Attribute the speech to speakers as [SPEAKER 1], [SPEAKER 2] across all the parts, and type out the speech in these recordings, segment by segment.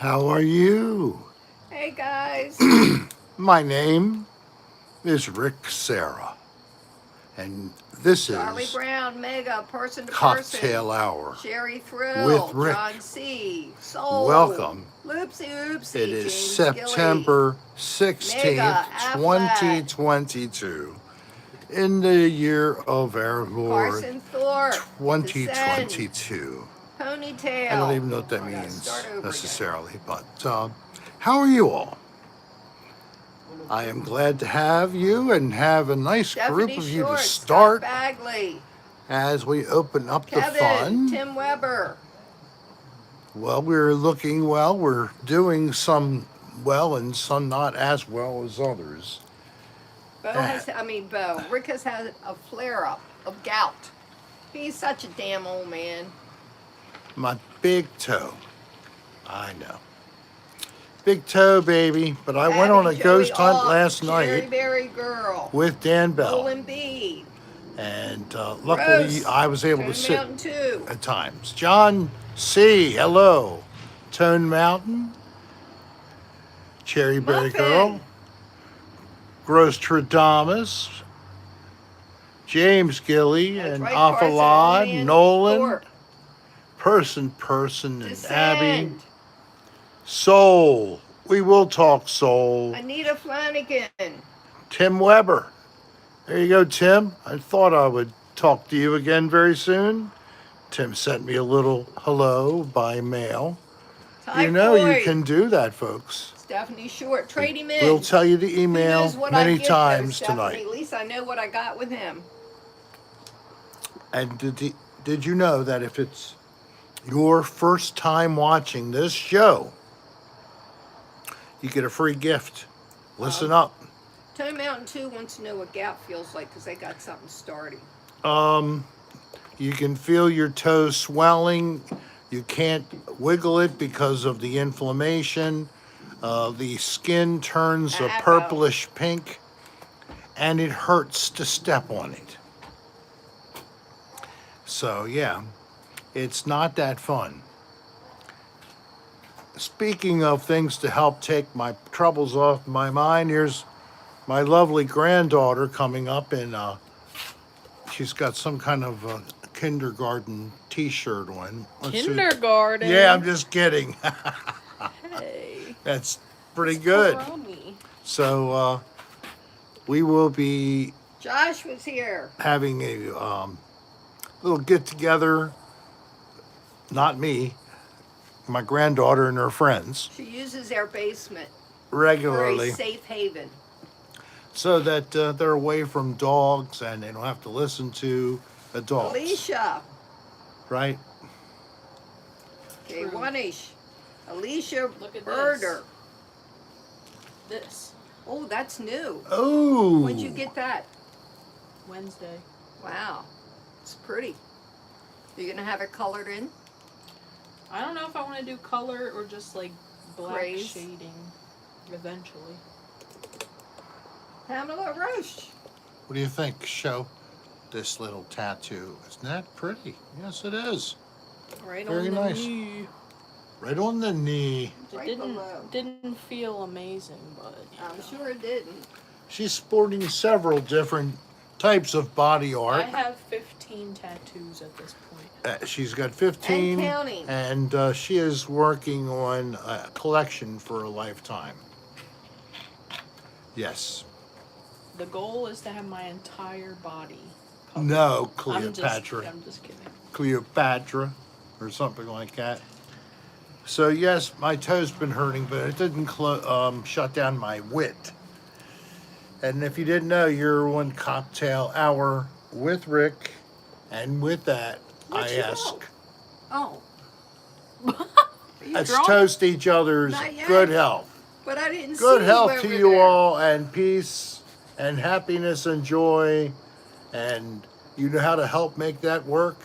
[SPEAKER 1] How are you?
[SPEAKER 2] Hey guys,
[SPEAKER 1] My name is Rick Serra, and this
[SPEAKER 2] Charlie
[SPEAKER 1] is
[SPEAKER 2] Brown, Mega, Person to Person,
[SPEAKER 1] Cocktail Hour
[SPEAKER 2] Sherry
[SPEAKER 1] with
[SPEAKER 2] Thrill,
[SPEAKER 1] Rick.
[SPEAKER 2] John C, Soul,
[SPEAKER 1] Welcome.
[SPEAKER 2] Loopsy
[SPEAKER 1] It
[SPEAKER 2] Oopsie,
[SPEAKER 1] is
[SPEAKER 2] James Gilly,
[SPEAKER 1] September
[SPEAKER 2] Mega,
[SPEAKER 1] 16th,
[SPEAKER 2] Afflat,
[SPEAKER 1] 2022, in the year of our Lord
[SPEAKER 2] Carson Thorpe, Descend,
[SPEAKER 1] 2022. I don't
[SPEAKER 2] Ponytail.
[SPEAKER 1] even know what that
[SPEAKER 2] Oh, I gotta start
[SPEAKER 1] means
[SPEAKER 2] over again.
[SPEAKER 1] necessarily, but how are you all? I am glad to have you and have a nice group
[SPEAKER 2] Stephanie
[SPEAKER 1] of you to
[SPEAKER 2] Short, Scott
[SPEAKER 1] start
[SPEAKER 2] Bagley,
[SPEAKER 1] as we open up the
[SPEAKER 2] Kevin,
[SPEAKER 1] fun.
[SPEAKER 2] Tim Weber,
[SPEAKER 1] Well, we're looking well. We're doing some well and some not as well as others. Eh,
[SPEAKER 2] Rick has had a flare up of gout. He's such a damn old man.
[SPEAKER 1] my big toe. I know. Big toe, baby. But I went on
[SPEAKER 2] Abby,
[SPEAKER 1] a
[SPEAKER 2] Joey
[SPEAKER 1] ghost hunt
[SPEAKER 2] Alt,
[SPEAKER 1] last night
[SPEAKER 2] Cherry Berry Girl,
[SPEAKER 1] with Dan Bell.
[SPEAKER 2] Nolan B,
[SPEAKER 1] And luckily,
[SPEAKER 2] Rose,
[SPEAKER 1] I was able to
[SPEAKER 2] Tone
[SPEAKER 1] sit
[SPEAKER 2] Mountain 2,
[SPEAKER 1] at times. John C., hello. Tone Mountain, Cherryberry Girl,
[SPEAKER 2] Muffin.
[SPEAKER 1] Grostradamus, James Gilly,
[SPEAKER 2] That's
[SPEAKER 1] and
[SPEAKER 2] right, Carson, Old
[SPEAKER 1] Afalad,
[SPEAKER 2] Man
[SPEAKER 1] Nolan,
[SPEAKER 2] Thorpe,
[SPEAKER 1] Person, and Abby.
[SPEAKER 2] Descend,
[SPEAKER 1] Soul. We will talk soul.
[SPEAKER 2] Anita Flanagan,
[SPEAKER 1] Tim Weber. There you go, Tim. I thought I would talk to you again very soon. Tim sent me a little hello by mail. You know you
[SPEAKER 2] Typhoid,
[SPEAKER 1] can do that, folks.
[SPEAKER 2] Stephanie Short, trade him
[SPEAKER 1] We'll
[SPEAKER 2] in.
[SPEAKER 1] tell you the
[SPEAKER 2] Who
[SPEAKER 1] email
[SPEAKER 2] knows what I
[SPEAKER 1] many
[SPEAKER 2] get though,
[SPEAKER 1] times tonight.
[SPEAKER 2] Stephanie? At least I know what I got with him.
[SPEAKER 1] And did you know that if it's your first time watching this show, you get a free gift? Listen
[SPEAKER 2] Um,
[SPEAKER 1] up.
[SPEAKER 2] Tone Mountain 2 wants to know what gout feels like because they got something starting.
[SPEAKER 1] Um, you can feel your toes swelling. You can't wiggle it because of the inflammation. The skin turns a
[SPEAKER 2] Appo.
[SPEAKER 1] purplish pink, and it hurts to step on it. So, yeah, it's not that fun. Speaking of things to help take my troubles off my mind, here's my lovely granddaughter coming up, and she's got some kind of kindergarten T-shirt on. Let's see. Yeah, I'm
[SPEAKER 3] Kindergarten.
[SPEAKER 1] just kidding.
[SPEAKER 3] Hey,
[SPEAKER 1] That's pretty
[SPEAKER 3] it's
[SPEAKER 1] good.
[SPEAKER 3] crummy.
[SPEAKER 1] So we will be
[SPEAKER 2] Josh was here.
[SPEAKER 1] having a little get together. Not me, my granddaughter and her friends
[SPEAKER 2] She uses their basement for a
[SPEAKER 1] regularly,
[SPEAKER 2] safe haven.
[SPEAKER 1] so that they're away from dogs and they don't have to listen to adults,
[SPEAKER 2] Alicia.
[SPEAKER 1] right?
[SPEAKER 2] Okay,
[SPEAKER 3] True.
[SPEAKER 2] one-ish. Alicia
[SPEAKER 3] Look at
[SPEAKER 2] Birder.
[SPEAKER 3] this.
[SPEAKER 2] Oh, that's new.
[SPEAKER 1] Oh,
[SPEAKER 2] When'd you get that?
[SPEAKER 3] Wednesday.
[SPEAKER 2] Wow. It's pretty. You're going to have it colored in?
[SPEAKER 3] I don't know if I want to do color or just like black
[SPEAKER 2] Grays.
[SPEAKER 3] shading eventually.
[SPEAKER 2] Pamela Roche.
[SPEAKER 1] what do you think? Show this little tattoo. Isn't that pretty? Yes, it is.
[SPEAKER 3] Right
[SPEAKER 1] Very
[SPEAKER 3] on the
[SPEAKER 1] nice.
[SPEAKER 3] knee.
[SPEAKER 1] Right on the knee.
[SPEAKER 3] It
[SPEAKER 2] Right
[SPEAKER 3] didn't
[SPEAKER 2] below.
[SPEAKER 3] didn't feel amazing, but
[SPEAKER 2] I'm sure it didn't.
[SPEAKER 1] She's sporting several different types of body
[SPEAKER 3] I
[SPEAKER 1] art.
[SPEAKER 3] have 15 tattoos at this point.
[SPEAKER 1] She's got 15,
[SPEAKER 2] And counting.
[SPEAKER 1] and she is working on a collection for a lifetime. Yes.
[SPEAKER 3] The goal is to have my entire body covered.
[SPEAKER 1] No,
[SPEAKER 3] I'm
[SPEAKER 1] Cleopatra.
[SPEAKER 3] just kidding.
[SPEAKER 1] Cleopatra, or something like that. So yes, my toe's been hurting, but it didn't shut down my wit. And if you didn't know, you're on Cocktail Hour with Rick, and with that,
[SPEAKER 2] Where'd
[SPEAKER 1] I
[SPEAKER 2] she
[SPEAKER 1] ask,
[SPEAKER 2] go? Oh. Are you
[SPEAKER 1] let's
[SPEAKER 2] drunk?
[SPEAKER 1] toast each other's
[SPEAKER 2] Not yet.
[SPEAKER 1] good health.
[SPEAKER 2] But I didn't
[SPEAKER 1] Good
[SPEAKER 2] see
[SPEAKER 1] health
[SPEAKER 2] you
[SPEAKER 1] to
[SPEAKER 2] over
[SPEAKER 1] you
[SPEAKER 2] there.
[SPEAKER 1] all, and peace, and happiness, and joy. And you know how to help make that work.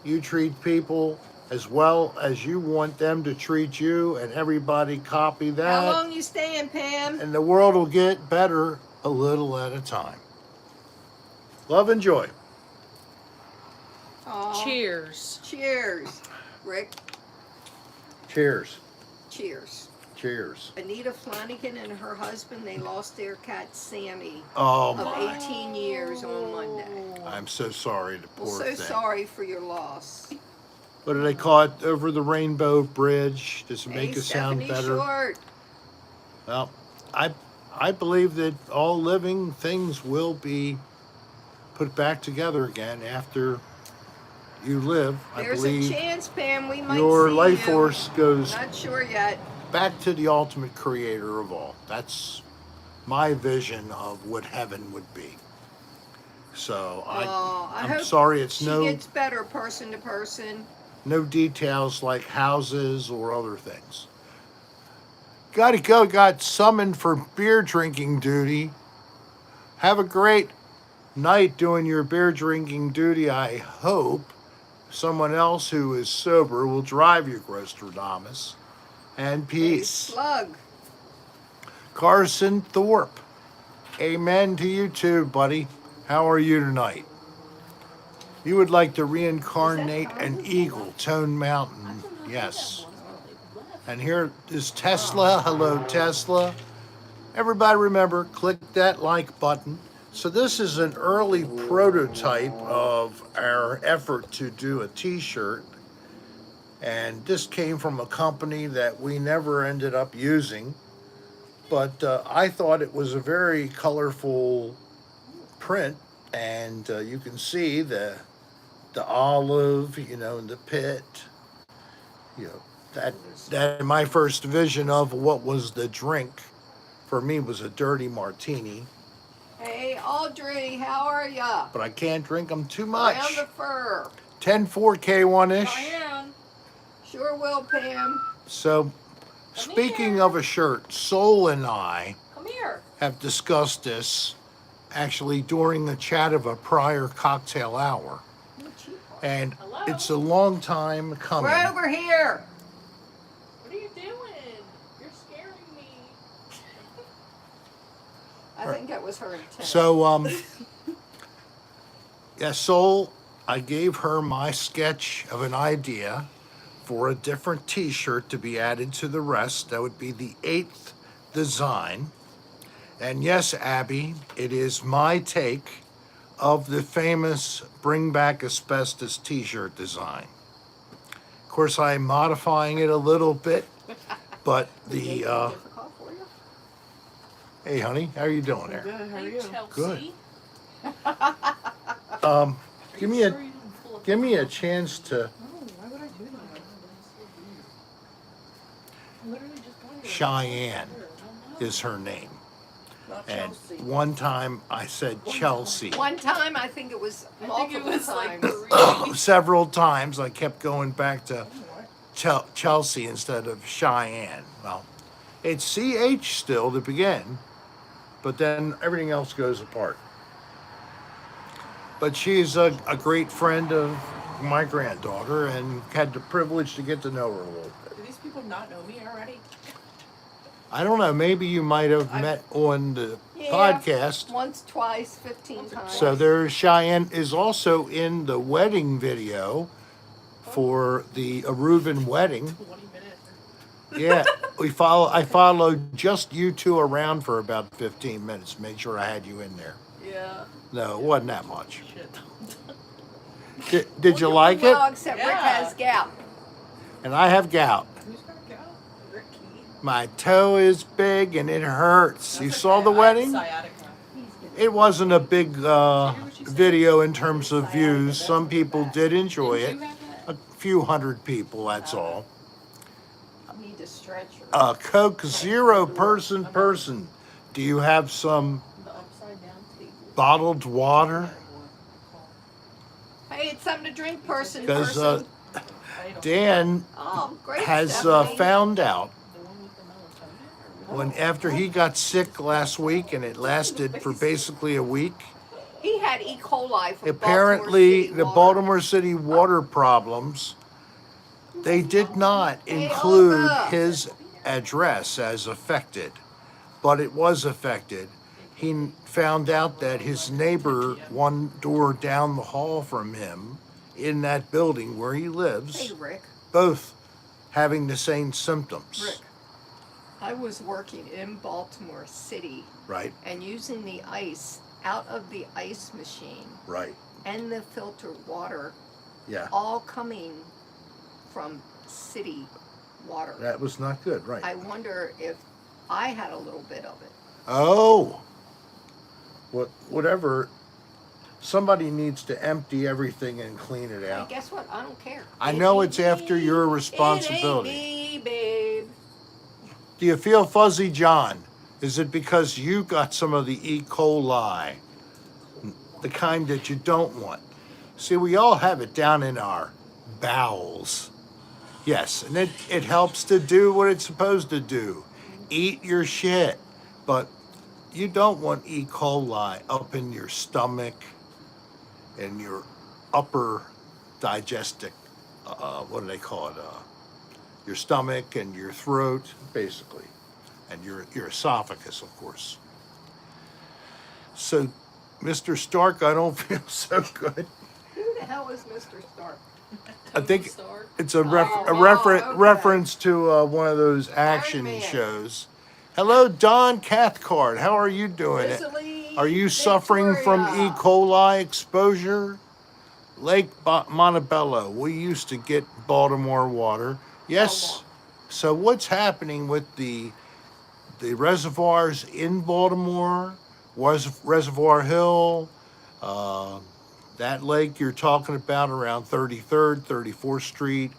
[SPEAKER 1] You treat people as well as you want them to treat you, and everybody copy
[SPEAKER 2] How
[SPEAKER 1] that.
[SPEAKER 2] long you staying, Pam?
[SPEAKER 1] And the world will get better a little at a time. Love and joy.
[SPEAKER 2] Aw.
[SPEAKER 3] Cheers.
[SPEAKER 2] Cheers, Rick.
[SPEAKER 1] Cheers.
[SPEAKER 2] Cheers.
[SPEAKER 1] Cheers.
[SPEAKER 2] Anita Flanagan and her husband, they lost their cat Sammy
[SPEAKER 1] Oh
[SPEAKER 2] of
[SPEAKER 1] my.
[SPEAKER 2] 18 years on Monday.
[SPEAKER 1] I'm so sorry, the
[SPEAKER 2] Well,
[SPEAKER 1] poor
[SPEAKER 2] so
[SPEAKER 1] thing.
[SPEAKER 2] sorry for your loss.
[SPEAKER 1] What do they call it? Over the Rainbow Bridge? Does it make
[SPEAKER 2] Hey,
[SPEAKER 1] it sound
[SPEAKER 2] Stephanie
[SPEAKER 1] better?
[SPEAKER 2] Short.
[SPEAKER 1] Well, I believe that all living things will be put back together again after you live. I
[SPEAKER 2] There's a
[SPEAKER 1] believe
[SPEAKER 2] chance, Pam, we might
[SPEAKER 1] your
[SPEAKER 2] see
[SPEAKER 1] life
[SPEAKER 2] you.
[SPEAKER 1] force goes
[SPEAKER 2] Not sure yet.
[SPEAKER 1] back to the ultimate creator of all. That's my vision of what heaven would be. So
[SPEAKER 2] I
[SPEAKER 1] I'm
[SPEAKER 2] hope
[SPEAKER 1] sorry it's
[SPEAKER 2] she
[SPEAKER 1] no
[SPEAKER 2] gets better person to person.
[SPEAKER 1] no details like houses or other things. Gotta go, got summoned for beer drinking duty. Have a great night doing your beer drinking duty. I hope someone else who is sober will drive you, Grostradamus. And
[SPEAKER 2] Hey,
[SPEAKER 1] peace.
[SPEAKER 2] slug.
[SPEAKER 1] Carson Thorpe. Amen to you too, buddy. How are you tonight? You would like to reincarnate an eagle, Tone Mountain. Yes. And here is Tesla. Hello, Tesla. Everybody remember, click that like button. So this is an early prototype of our effort to do a t-shirt. And this came from a company that we never ended up using. But I thought it was a very colorful print. And you can see the olive, in the pit. You know, that my first vision of what was the drink for me was a dirty martini.
[SPEAKER 2] Hey, Audrey, how are ya?
[SPEAKER 1] But I can't drink them too much.
[SPEAKER 2] Around the fur.
[SPEAKER 1] 10-4K1-ish.
[SPEAKER 3] Diane,
[SPEAKER 2] Sure will, Pam.
[SPEAKER 1] So, speaking of a shirt, Soul and I
[SPEAKER 3] come here.
[SPEAKER 1] have discussed this actually during the chat of a prior cocktail hour. And
[SPEAKER 3] Hello?
[SPEAKER 1] it's a long time coming.
[SPEAKER 2] We're over here.
[SPEAKER 3] What are you doing? You're scaring me.
[SPEAKER 2] I think that was her intent.
[SPEAKER 1] So, yeah, Soul, I gave her my sketch of an idea for a different t-shirt to be added to the rest. That would be the 8th design. And yes, Abby, it is my take of the famous Bring Back Asbestos t-shirt design. Of course, I'm modifying it a little bit, but
[SPEAKER 2] Did it make it difficult for you?
[SPEAKER 1] hey, honey, how are you doing there?
[SPEAKER 4] Good, how are
[SPEAKER 3] Hey,
[SPEAKER 4] you?
[SPEAKER 3] Chelsea.
[SPEAKER 1] Good. Give me
[SPEAKER 3] Are
[SPEAKER 1] a
[SPEAKER 3] you sure you didn't pull
[SPEAKER 1] give me a chance to.
[SPEAKER 4] Oh, why would I do that? I literally just got here.
[SPEAKER 1] Cheyenne is her name,
[SPEAKER 4] Not
[SPEAKER 1] and
[SPEAKER 4] Chelsea.
[SPEAKER 1] one time I said Chelsea.
[SPEAKER 2] One time, I think it was
[SPEAKER 3] I think
[SPEAKER 2] multiple
[SPEAKER 3] it was like
[SPEAKER 2] times.
[SPEAKER 3] 3.
[SPEAKER 1] Several times I kept going back to Chelsea instead of Cheyenne. Well, it's CH still to begin, but then everything else goes apart. But she's a great friend of my granddaughter and had the privilege to get to know her a little bit.
[SPEAKER 4] Do these people not know me already?
[SPEAKER 1] I don't know, maybe you might have met on the
[SPEAKER 2] Yeah.
[SPEAKER 1] podcast.
[SPEAKER 2] Once, twice, 15 times.
[SPEAKER 1] So there's Cheyenne is also in the wedding video for the Aruban wedding.
[SPEAKER 4] 20 minutes.
[SPEAKER 1] Yeah, I followed just you two around for about 15 minutes. Made sure I had you in there.
[SPEAKER 4] Yeah.
[SPEAKER 1] No, it wasn't that much.
[SPEAKER 4] Shit.
[SPEAKER 1] Did you
[SPEAKER 2] Well,
[SPEAKER 1] like it?
[SPEAKER 2] well, except Rick
[SPEAKER 4] Yeah.
[SPEAKER 2] has gout.
[SPEAKER 1] And I have gout.
[SPEAKER 4] Who's got gout? Ricky.
[SPEAKER 1] My toe is big and it hurts. You
[SPEAKER 4] That's
[SPEAKER 1] saw
[SPEAKER 4] okay.
[SPEAKER 1] the
[SPEAKER 4] I have
[SPEAKER 1] wedding?
[SPEAKER 4] sciatica.
[SPEAKER 1] It wasn't a big video in terms of views. Some people did enjoy it.
[SPEAKER 3] Didn't you have that?
[SPEAKER 1] A few hundred people, that's all.
[SPEAKER 2] Need to stretch her.
[SPEAKER 1] Coke Zero person. Do you have some
[SPEAKER 4] The upside down table.
[SPEAKER 1] bottled water?
[SPEAKER 2] Hey, it's something to drink, person.
[SPEAKER 1] Because
[SPEAKER 2] person.
[SPEAKER 1] Dan
[SPEAKER 2] Oh, great.
[SPEAKER 1] has
[SPEAKER 2] Stephanie.
[SPEAKER 1] found out
[SPEAKER 4] The one with the melatonin? Or
[SPEAKER 1] when after he got sick last week and it lasted for basically a week.
[SPEAKER 2] He had E. coli from
[SPEAKER 1] Apparently,
[SPEAKER 2] Baltimore City
[SPEAKER 1] the
[SPEAKER 2] water.
[SPEAKER 1] Baltimore City water problems, they did not include
[SPEAKER 2] Olga.
[SPEAKER 1] his address as affected, but it was affected. He found out that his neighbor, one door down the hall from him, in that building where he lives,
[SPEAKER 2] Hey, Rick.
[SPEAKER 1] both having the same symptoms.
[SPEAKER 2] Rick. I was working in Baltimore City
[SPEAKER 1] Right,
[SPEAKER 2] and using the ice out of the ice machine
[SPEAKER 1] right,
[SPEAKER 2] and the filtered water
[SPEAKER 1] yeah.
[SPEAKER 2] all coming from city water.
[SPEAKER 1] That was not good, right.
[SPEAKER 2] I wonder if I had a little bit of it.
[SPEAKER 1] Oh, whatever. Somebody needs to empty everything and clean it
[SPEAKER 2] Hey,
[SPEAKER 1] out.
[SPEAKER 2] guess what? I don't care.
[SPEAKER 1] I
[SPEAKER 2] It
[SPEAKER 1] know
[SPEAKER 2] ain't
[SPEAKER 1] it's after your
[SPEAKER 2] me.
[SPEAKER 1] responsibility.
[SPEAKER 2] It ain't me, babe.
[SPEAKER 1] Do you feel fuzzy, John? Is it because you got some of the E. coli, the kind that you don't want? See, we all have it down in our bowels. Yes, and it helps to do what it's supposed to do. Eat your shit. But you don't want E. coli up in your stomach and your upper digestic, what do they call it? Your stomach and your throat, basically, and your esophagus, of course. So, Mr. Stark, I don't feel so good.
[SPEAKER 2] Who the hell is Mr. Stark?
[SPEAKER 1] I think
[SPEAKER 3] Stark.
[SPEAKER 1] it's a
[SPEAKER 2] okay.
[SPEAKER 1] reference to one of those action
[SPEAKER 2] Man.
[SPEAKER 1] shows. Hello, Don Cathcart. How are you doing?
[SPEAKER 2] Grizzly
[SPEAKER 1] Are you suffering from E.
[SPEAKER 2] Victoria.
[SPEAKER 1] coli exposure? Lake Montebello. We used to get Baltimore water. Yes. So what's happening with the reservoirs in Baltimore, Reservoir Hill, that lake you're talking about around 33rd, 34th Street?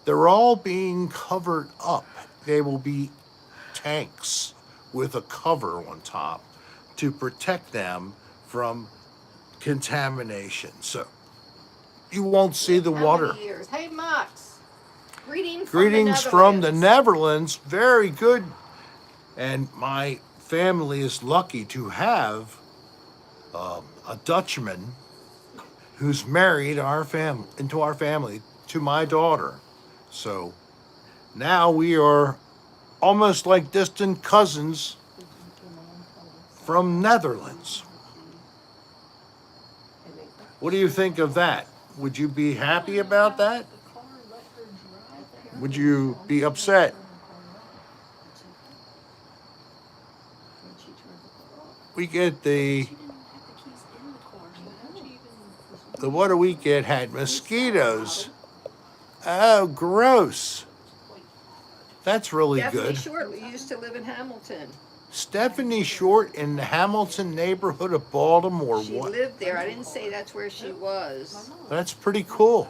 [SPEAKER 1] They're all being covered up. They will be tanks with a cover on top to protect them from contamination. So you won't see the
[SPEAKER 2] How
[SPEAKER 1] water.
[SPEAKER 2] many years? Hey, Max.
[SPEAKER 1] Greetings from the Netherlands. Very good. And my family is lucky to have a Dutchman who's married into our family to my daughter. So now we are almost like distant cousins from Netherlands. What do you think of that? Would you be happy about that? Would you be upset? We get the what do we get? Had mosquitoes. Oh, gross. That's really
[SPEAKER 2] Stephanie
[SPEAKER 1] good.
[SPEAKER 2] Short used to live in Hamilton.
[SPEAKER 1] Stephanie Short in the Hamilton neighborhood of Baltimore.
[SPEAKER 2] She lived there. I didn't say that's where she was.
[SPEAKER 1] That's pretty cool.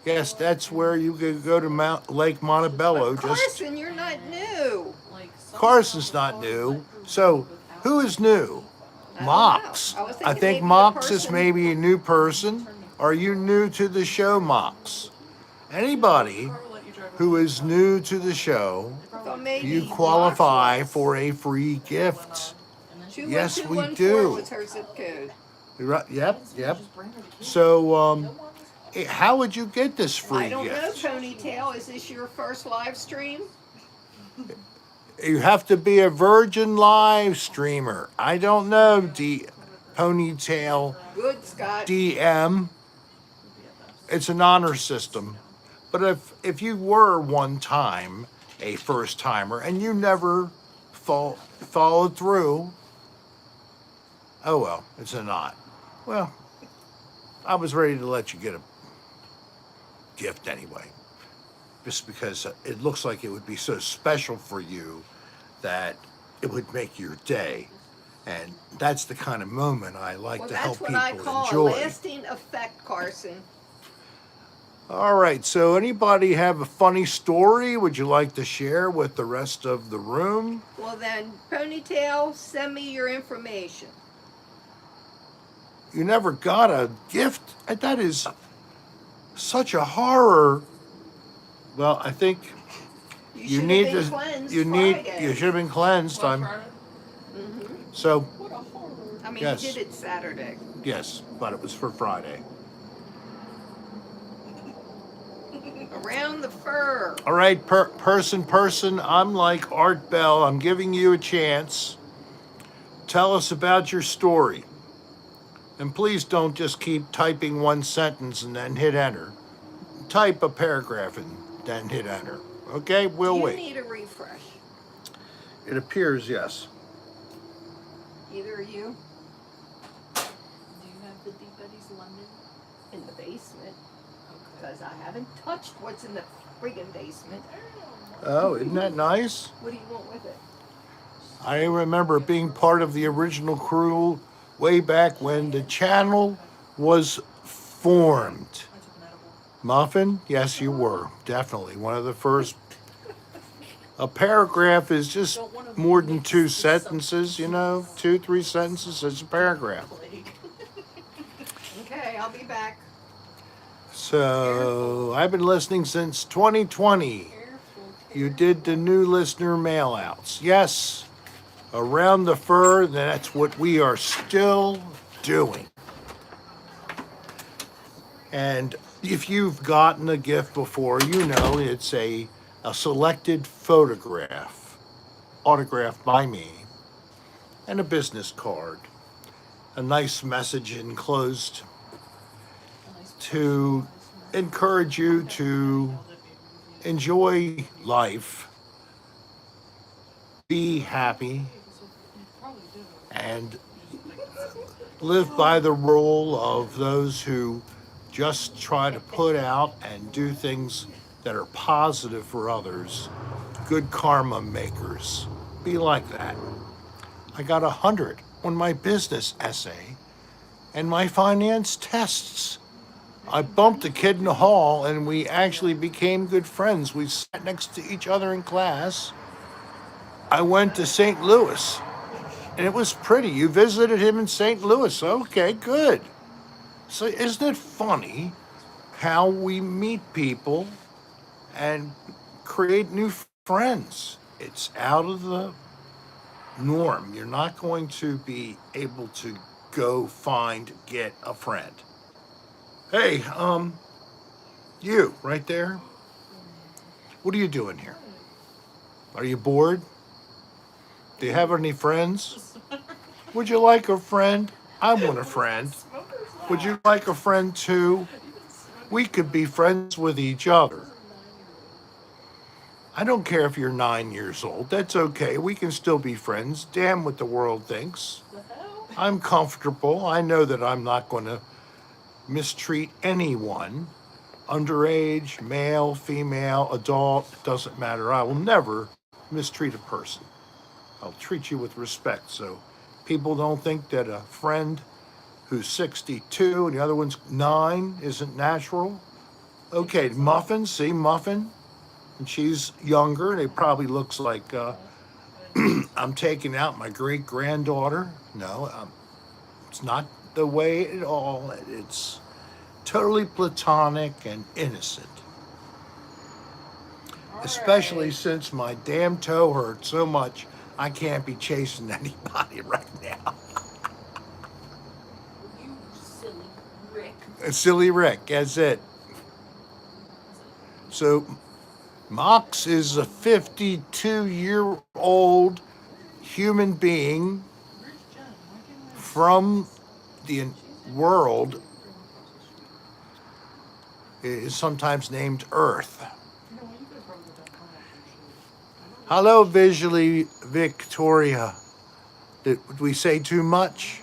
[SPEAKER 1] Yes, that's where you could go to Lake Montebello.
[SPEAKER 2] Carson, you're not new.
[SPEAKER 1] Carson's not new. So who is new?
[SPEAKER 2] I don't
[SPEAKER 1] Mox.
[SPEAKER 2] know. I was
[SPEAKER 1] I
[SPEAKER 2] thinking
[SPEAKER 1] think
[SPEAKER 2] maybe the
[SPEAKER 1] Mox is
[SPEAKER 2] person-
[SPEAKER 1] maybe a new person. Are you new to the show, Mox? Anybody who is new to the show,
[SPEAKER 2] Thought maybe
[SPEAKER 1] you
[SPEAKER 2] Mox
[SPEAKER 1] qualify
[SPEAKER 2] was.
[SPEAKER 1] for a free gift. Yes, we
[SPEAKER 2] 21214
[SPEAKER 1] do.
[SPEAKER 2] was her zip code.
[SPEAKER 1] Yep. So, how would you get this free
[SPEAKER 2] I don't know,
[SPEAKER 1] gift?
[SPEAKER 2] Ponytail. Is this your first live stream?
[SPEAKER 1] You have to be a Virgin live streamer. I don't know, Ponytail
[SPEAKER 2] Good, Scott.
[SPEAKER 1] DM. It's an honor system. But if you were one time a first timer and you never followed through, oh well, it's a not. Well, I was ready to let you get a gift anyway, just because it looks like it would be so special for you that it would make your day. And that's the kind of moment I like
[SPEAKER 2] Well,
[SPEAKER 1] to
[SPEAKER 2] that's
[SPEAKER 1] help
[SPEAKER 2] what
[SPEAKER 1] people
[SPEAKER 2] I call
[SPEAKER 1] enjoy.
[SPEAKER 2] a lasting effect, Carson.
[SPEAKER 1] All right, so anybody have a funny story would you like to share with the rest of the room?
[SPEAKER 2] Well then, Ponytail, send me your information.
[SPEAKER 1] You never got a gift? That is such a horror. Well, I think you
[SPEAKER 2] should
[SPEAKER 1] need
[SPEAKER 2] have been
[SPEAKER 1] to
[SPEAKER 2] cleansed
[SPEAKER 1] you
[SPEAKER 2] Friday.
[SPEAKER 1] should have been cleansed. So
[SPEAKER 2] I mean,
[SPEAKER 1] yes.
[SPEAKER 2] you did it Saturday.
[SPEAKER 1] Yes, but it was for Friday.
[SPEAKER 2] Around the fur.
[SPEAKER 1] All right, person, I'm like Art Bell. I'm giving you a chance. Tell us about your story. And please don't just keep typing one sentence and then hit enter. Type a paragraph and then hit enter. Okay, we'll
[SPEAKER 2] You
[SPEAKER 1] wait.
[SPEAKER 2] need a refresh.
[SPEAKER 1] It appears, yes.
[SPEAKER 2] Either of you
[SPEAKER 4] Do you have the Deep Eddies London?
[SPEAKER 2] in the basement,
[SPEAKER 4] Okay.
[SPEAKER 2] because I haven't touched what's in the friggin' basement.
[SPEAKER 1] Oh, isn't that nice?
[SPEAKER 2] What do you want with it?
[SPEAKER 1] I remember being part of the original crew way back when the channel was formed.
[SPEAKER 4] I took an edible.
[SPEAKER 1] Muffin? Yes, you were. Definitely. One of the first. A paragraph is just more than two sentences, you know? 2, 3 sentences, it's a paragraph.
[SPEAKER 4] Plague.
[SPEAKER 2] Okay, I'll be back.
[SPEAKER 1] So, I've been listening since 2020.
[SPEAKER 4] Careful.
[SPEAKER 1] You did the new listener mail outs. Yes, around the fur, that's what we are still doing. And if you've gotten a gift before, you know it's a selected photograph, autographed by me, and a business card. A nice message enclosed
[SPEAKER 4] A nice
[SPEAKER 1] to
[SPEAKER 4] personalized
[SPEAKER 1] encourage you to enjoy life, be happy,
[SPEAKER 4] Probably do.
[SPEAKER 1] and live by the rule of those who just try to put out and do things that are positive for others, good karma makers. Be like that. I got 100 on my business essay and my finance tests. I bumped a kid in the hall and we actually became good friends. We sat next to each other in class. I went to St. Louis and it was pretty. You visited him in St. Louis. Okay, good. So isn't it funny how we meet people and create new friends? It's out of the norm. You're not going to be able to go get a friend. Hey, you right there. What are you doing here? Are you bored? Do you have any friends? Would you like a friend? I want a friend. Would you like a friend too? We could be friends with each other. I don't care if you're 9 years old. That's okay. We can still be friends. Damn what the world thinks.
[SPEAKER 4] The hell?
[SPEAKER 1] I'm comfortable. I know that I'm not going to mistreat anyone. Underage, male, female, adult, doesn't matter. I will never mistreat a person. I'll treat you with respect. So people don't think that a friend who's 62 and the other one's 9 isn't natural. Okay, Muffin, see Muffin? And she's younger, and it probably looks like I'm taking out my great granddaughter. No, it's not the way at all. It's totally platonic and innocent. Especially since my damn toe hurts so much, I can't be chasing anybody right now.
[SPEAKER 4] You silly Rick.
[SPEAKER 1] Silly Rick, that's it. So, Mox is a 52-year-old human being from the world, is sometimes named Earth. Hello, visually Victoria. Did we say too much?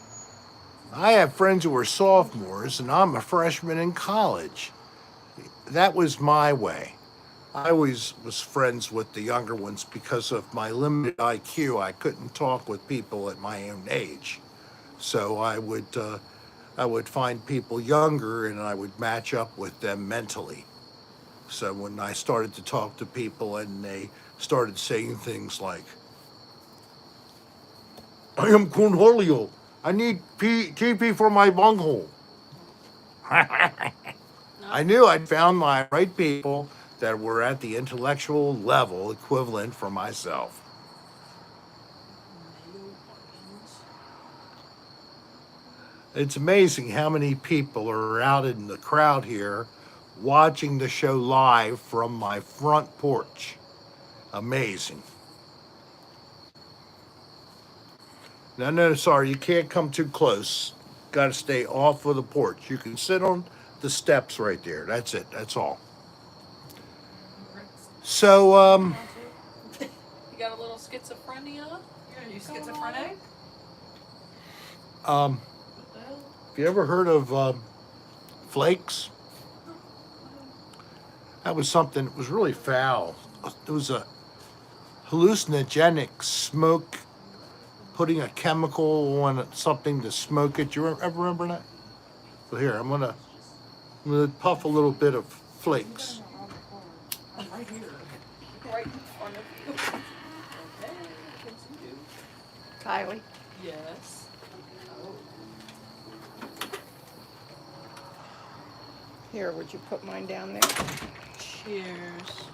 [SPEAKER 1] I have friends who are sophomores, and I'm a freshman in college. That was my way. I always was friends with the younger ones because of my limited IQ. I couldn't talk with people at my own age. So I would find people younger and I would match up with them mentally. So when I started to talk to people and they started saying things like, I am Cornholio. I need TP for my bunghole. I knew I'd found my right people that were at the intellectual level equivalent for myself. It's amazing how many people are out in the crowd here watching the show live from my front porch. Amazing. No, sorry, you can't come too close. Got to stay off of the porch. You can sit on the steps right there. That's it. That's all. So,
[SPEAKER 3] You got a little schizophrenia?
[SPEAKER 4] Yeah, you schizophrenic?
[SPEAKER 1] Um,
[SPEAKER 4] What the hell?
[SPEAKER 1] have you ever heard of flakes? That was something. It was really foul. It was a hallucinogenic smoke, putting a chemical on something to smoke it. You ever remember that? So here, I'm gonna puff a little bit of flakes.
[SPEAKER 4] I'm right here.
[SPEAKER 3] Right in front of you. Okay, continue.
[SPEAKER 2] Kylie.
[SPEAKER 3] Yes.
[SPEAKER 2] Here, would you put mine down there?
[SPEAKER 3] Cheers.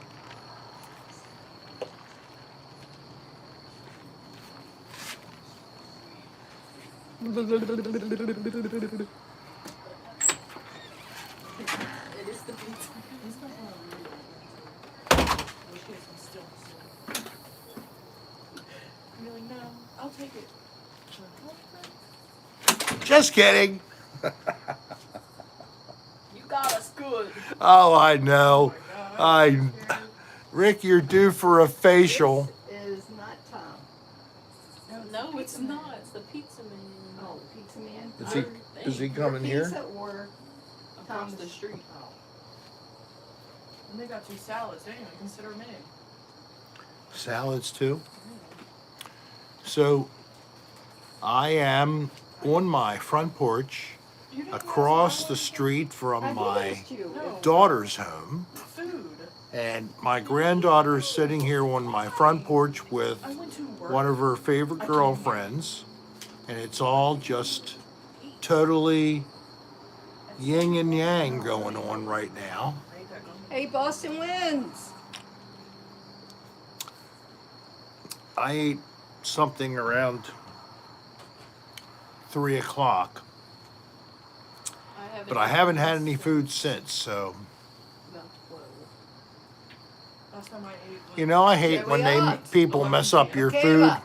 [SPEAKER 4] It is the pizza. I'm like, no, I'll take it.
[SPEAKER 1] Just kidding.
[SPEAKER 3] You got us good.
[SPEAKER 1] Oh, I know. Rick, you're due for a facial.
[SPEAKER 2] This is not Tom.
[SPEAKER 3] No, it's not. It's the pizza man.
[SPEAKER 2] Oh, pizza man.
[SPEAKER 1] Is he coming here?
[SPEAKER 2] Pizza or
[SPEAKER 3] Across the street.
[SPEAKER 4] Oh. And they got 2 salads. They didn't even consider me.
[SPEAKER 1] Salads too. So I am on my front porch
[SPEAKER 4] You didn't
[SPEAKER 1] across
[SPEAKER 4] have
[SPEAKER 1] the street from
[SPEAKER 2] I
[SPEAKER 1] my
[SPEAKER 2] asked you.
[SPEAKER 4] No.
[SPEAKER 1] daughter's home,
[SPEAKER 4] food.
[SPEAKER 1] and my granddaughter is sitting here on my front porch with
[SPEAKER 4] I went to work.
[SPEAKER 1] one of her favorite girlfriends, and it's all just totally yin and yang going on right now.
[SPEAKER 4] I ate that gummy.
[SPEAKER 2] Hey, Boston wins.
[SPEAKER 1] I ate something around 3 o'clock, but I haven't had any food since, so
[SPEAKER 4] Last time I ate was
[SPEAKER 1] you know, I hate
[SPEAKER 2] There
[SPEAKER 1] when
[SPEAKER 2] we
[SPEAKER 1] they
[SPEAKER 2] are.
[SPEAKER 1] people mess up your food.
[SPEAKER 2] Michaela.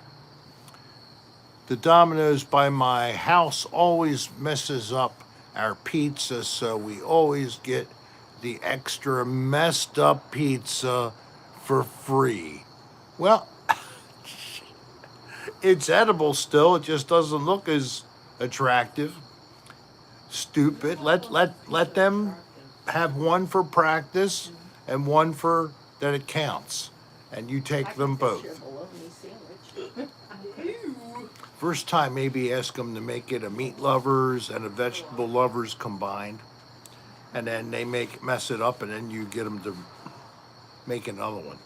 [SPEAKER 1] The Domino's by my house always messes up our pizza, so we always get the extra messed up pizza for free. Well, it's edible still, it just doesn't look as attractive. Stupid. Let them have one for practice and one for that it counts. And you
[SPEAKER 2] I
[SPEAKER 1] take
[SPEAKER 2] can
[SPEAKER 1] them
[SPEAKER 2] picture
[SPEAKER 1] both.
[SPEAKER 2] a bologna sandwich.
[SPEAKER 1] First time, maybe ask them to make it a meat lovers and a vegetable lovers combined, and then they mess it up, and then you get them to make another one.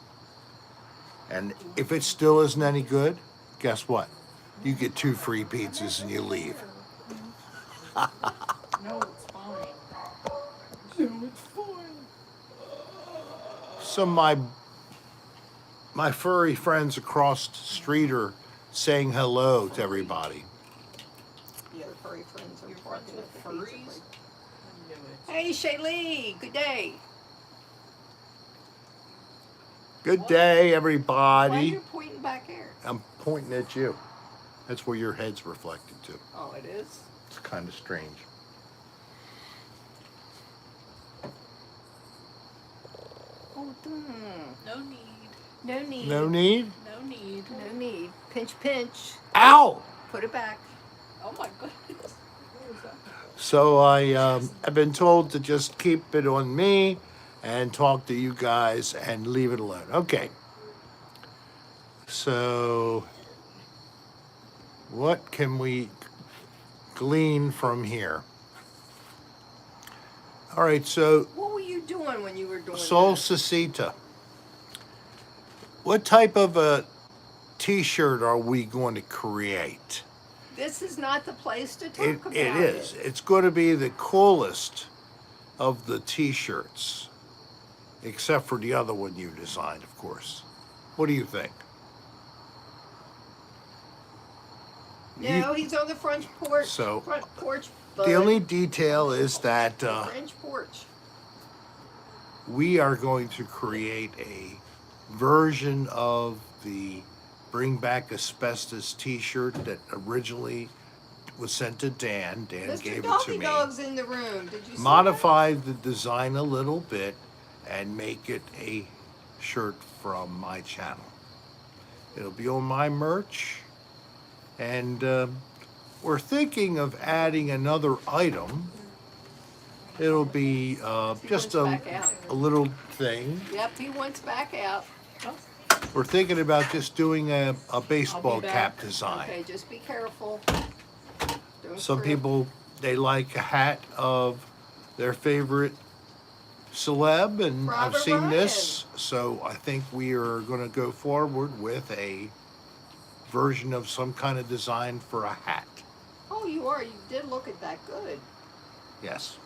[SPEAKER 1] And if it still isn't any good, guess what? You get 2 free pizzas and you leave.
[SPEAKER 4] no, it's fine. No, it's fine.
[SPEAKER 1] So my furry friends across the street are saying hello to everybody.
[SPEAKER 2] Your furry friends are
[SPEAKER 3] Your friends
[SPEAKER 2] barking
[SPEAKER 3] with
[SPEAKER 2] at the
[SPEAKER 3] furries?
[SPEAKER 2] pizza place.
[SPEAKER 4] I knew it.
[SPEAKER 2] Hey, Shaylee, good day.
[SPEAKER 1] Good day,
[SPEAKER 2] Why are
[SPEAKER 1] everybody.
[SPEAKER 2] you pointing back here?
[SPEAKER 1] I'm pointing at you. That's where your head's reflected to.
[SPEAKER 2] Oh, it is?
[SPEAKER 1] It's kind of strange.
[SPEAKER 2] Oh,
[SPEAKER 3] No need.
[SPEAKER 2] no need.
[SPEAKER 1] No need?
[SPEAKER 3] No need.
[SPEAKER 2] No need. Pinch, pinch.
[SPEAKER 1] Ow!
[SPEAKER 2] Put it back.
[SPEAKER 3] Oh my goodness. What was that?
[SPEAKER 1] So I've been told to just keep it on me and talk to you guys and leave it alone. Okay. So what can we glean from here? All right, so
[SPEAKER 2] What were you doing when you were doing
[SPEAKER 1] Sol
[SPEAKER 2] this?
[SPEAKER 1] Cecita, what type of a t-shirt are we going to create?
[SPEAKER 2] This is not the place to talk about
[SPEAKER 1] It is. It's going to be the coolest of the t-shirts, except for the other one you designed, of course. What do you think?
[SPEAKER 2] No, he's on the front porch.
[SPEAKER 1] So,
[SPEAKER 2] front porch.
[SPEAKER 1] The
[SPEAKER 2] bud.
[SPEAKER 1] only detail is that
[SPEAKER 2] French porch.
[SPEAKER 1] we are going to create a version of the Bring Back Asbestos t-shirt that originally was sent to Dan. Dan
[SPEAKER 2] Mr.
[SPEAKER 1] gave it to
[SPEAKER 2] Doggy
[SPEAKER 1] me.
[SPEAKER 2] Dog's in the room. Did you see
[SPEAKER 1] Modify the design a little bit and make it a shirt from my channel. It'll be on my merch. And we're thinking of adding another item. It'll be
[SPEAKER 2] He
[SPEAKER 1] just
[SPEAKER 2] wants back out.
[SPEAKER 1] a little thing.
[SPEAKER 2] Yep, he wants back out.
[SPEAKER 3] Oh,
[SPEAKER 1] We're thinking about just doing a baseball
[SPEAKER 3] back.
[SPEAKER 1] cap design.
[SPEAKER 2] Okay, just be careful. Don't
[SPEAKER 1] Some
[SPEAKER 2] trip.
[SPEAKER 1] people, they like a hat of their favorite celeb, and I've
[SPEAKER 2] Robert
[SPEAKER 1] seen this, so I think we are going to go forward with a version of some kind of design for a hat.
[SPEAKER 2] Oh, you are. You did look at that good.
[SPEAKER 1] Yes.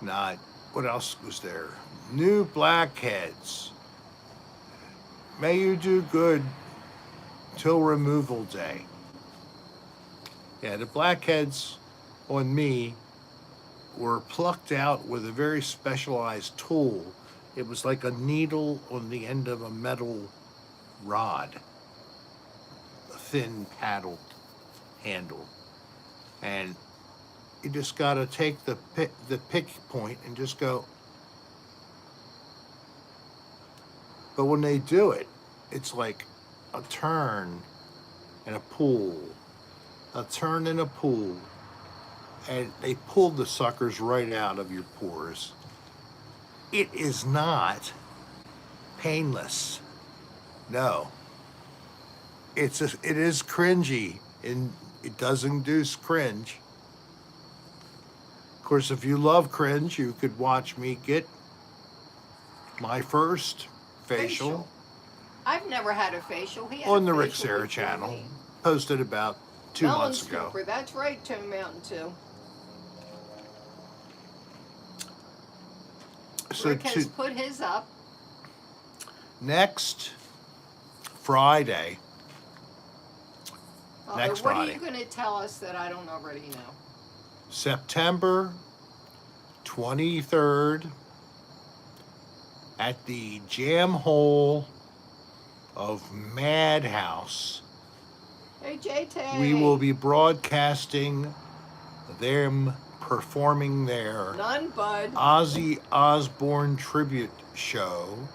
[SPEAKER 1] Now, what else was there? New blackheads. May you do good till removal day. Yeah, the blackheads on me were plucked out with a very specialized tool. It was like a needle on the end of a metal rod, a thin paddle handle. And you just got to take the pick point and just go. But when they do it, it's like a turn in a pool, a turn in a pool, and they pull the suckers right out of your pores. It is not painless. No. It is cringy, and it does induce cringe. Of course, if you love cringe, you could watch me get my first facial
[SPEAKER 2] I've never had a facial. He had
[SPEAKER 1] on
[SPEAKER 2] a
[SPEAKER 1] the Rick
[SPEAKER 2] facial
[SPEAKER 1] Serra
[SPEAKER 2] before
[SPEAKER 1] channel,
[SPEAKER 2] me.
[SPEAKER 1] posted about 2
[SPEAKER 2] Melon
[SPEAKER 1] months ago.
[SPEAKER 2] Scooper, that's right, Tone Mountain too.
[SPEAKER 1] So
[SPEAKER 2] Rick has put his up.
[SPEAKER 1] next Friday,
[SPEAKER 2] Uh-oh,
[SPEAKER 1] Next
[SPEAKER 2] what
[SPEAKER 1] Friday.
[SPEAKER 2] are you going to tell us that I don't already know?
[SPEAKER 1] September 23rd, at the Jam Hole of Madhouse,
[SPEAKER 2] Hey, JT.
[SPEAKER 1] we will be broadcasting them performing their
[SPEAKER 2] None, bud.
[SPEAKER 1] Ozzy Osbourne tribute show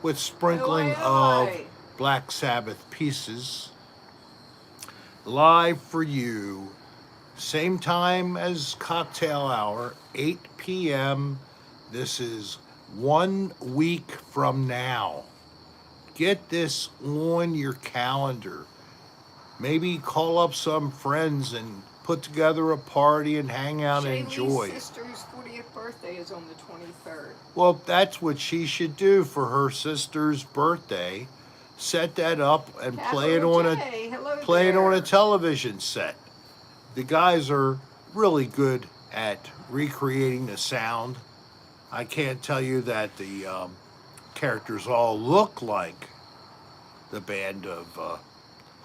[SPEAKER 1] with sprinkling
[SPEAKER 2] Oi,
[SPEAKER 1] of
[SPEAKER 2] oi.
[SPEAKER 1] Black Sabbath pieces live for you, same time as cocktail hour, 8 p.m. This is 1 week from now. Get this on your calendar. Maybe call up some friends and put together a party and hang out and enjoy.
[SPEAKER 2] Shaylee's sister's 40th birthday is on the 23rd.
[SPEAKER 1] Well, that's what she should do for her sister's birthday. Set that up and play it
[SPEAKER 2] Capital
[SPEAKER 1] on
[SPEAKER 2] J, hello
[SPEAKER 1] play it on a
[SPEAKER 2] there.
[SPEAKER 1] television set. The guys are really good at recreating the sound. I can't tell you that the characters all look like the band of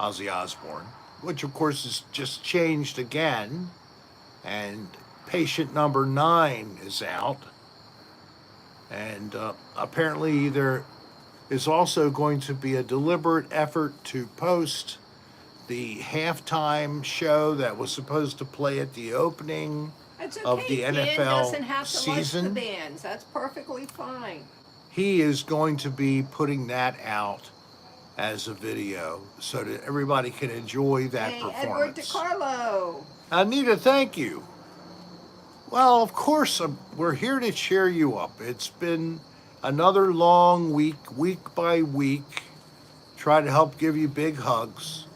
[SPEAKER 1] Ozzy Osbourne, which of course is just changed again. And patient number 9 is out. And apparently there is also going to be a deliberate effort to post the halftime show that was supposed to play at the opening
[SPEAKER 2] It's okay.
[SPEAKER 1] of the
[SPEAKER 2] Dan
[SPEAKER 1] NFL
[SPEAKER 2] doesn't have to
[SPEAKER 1] season.
[SPEAKER 2] like the bands. That's perfectly fine.
[SPEAKER 1] He is going to be putting that out as a video so that everybody can enjoy that
[SPEAKER 2] Hey, Edward
[SPEAKER 1] performance.
[SPEAKER 2] DiCarlo.
[SPEAKER 1] Anita, thank you. Well, of course, we're here to cheer you up. It's been another long week by week. Try to help give you big hugs.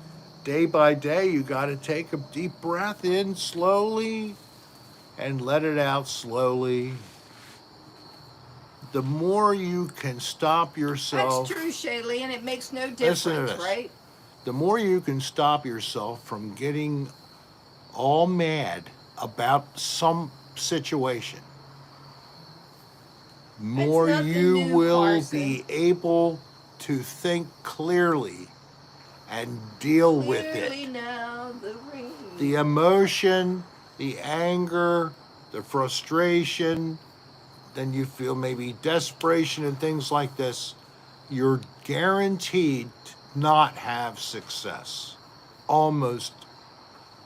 [SPEAKER 1] Day by day, you got to take a deep breath in slowly and let it out slowly. The more you can stop yourself,
[SPEAKER 2] That's true, Shaylee, and it makes no
[SPEAKER 1] Listen to
[SPEAKER 2] difference,
[SPEAKER 1] this.
[SPEAKER 2] right?
[SPEAKER 1] the more you can stop yourself from getting all mad about some situation, more
[SPEAKER 2] nothing
[SPEAKER 1] you
[SPEAKER 2] new,
[SPEAKER 1] will
[SPEAKER 2] Carson.
[SPEAKER 1] be able to think clearly and deal with
[SPEAKER 2] Clearly
[SPEAKER 1] it.
[SPEAKER 2] now the ring.
[SPEAKER 1] The emotion, the anger, the frustration, then you feel maybe desperation and things like this. You're guaranteed to not have success. Almost,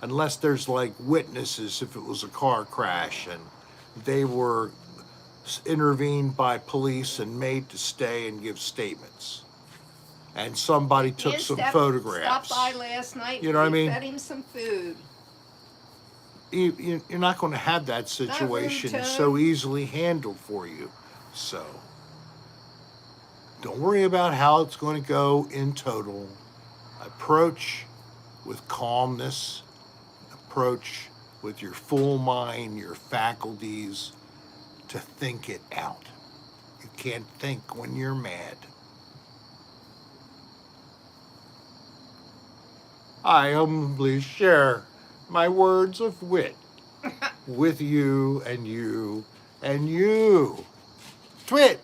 [SPEAKER 1] unless there's like witnesses if it was a car crash and they were intervened by police and made to stay and give statements. And somebody took
[SPEAKER 2] And
[SPEAKER 1] some
[SPEAKER 2] Stop
[SPEAKER 1] photographs.
[SPEAKER 2] by last night.
[SPEAKER 1] You know what I
[SPEAKER 2] we
[SPEAKER 1] mean?
[SPEAKER 2] Fed him some food.
[SPEAKER 1] You're not going to have that
[SPEAKER 2] Not room
[SPEAKER 1] situation
[SPEAKER 2] tone.
[SPEAKER 1] so easily handled for you. So don't worry about how it's going to go in total. Approach with calmness, approach with your full mind, your faculties to think it out. You can't think when you're mad. I humbly share my words of wit with you and you and you. Twit!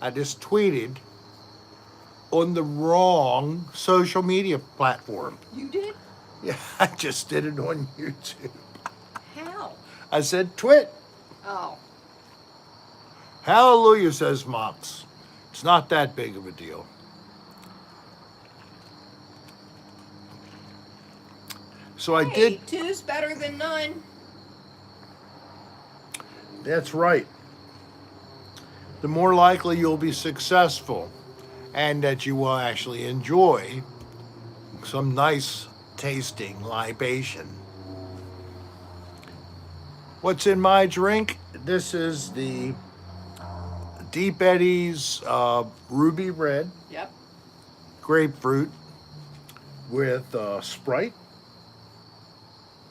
[SPEAKER 1] I just tweeted on the wrong social media platform.
[SPEAKER 2] You did?
[SPEAKER 1] Yeah, I just did it on YouTube.
[SPEAKER 2] How?
[SPEAKER 1] I said twit.
[SPEAKER 2] Oh.
[SPEAKER 1] Hallelujah, says Mox. It's not that big of a deal. So I
[SPEAKER 2] Hey,
[SPEAKER 1] did.
[SPEAKER 2] two's better than none.
[SPEAKER 1] That's right. The more likely you'll be successful and that you will actually enjoy some nice tasting libation. What's in my drink? This is the Deep Eddy's Ruby Red
[SPEAKER 2] Yep.
[SPEAKER 1] grapefruit with Sprite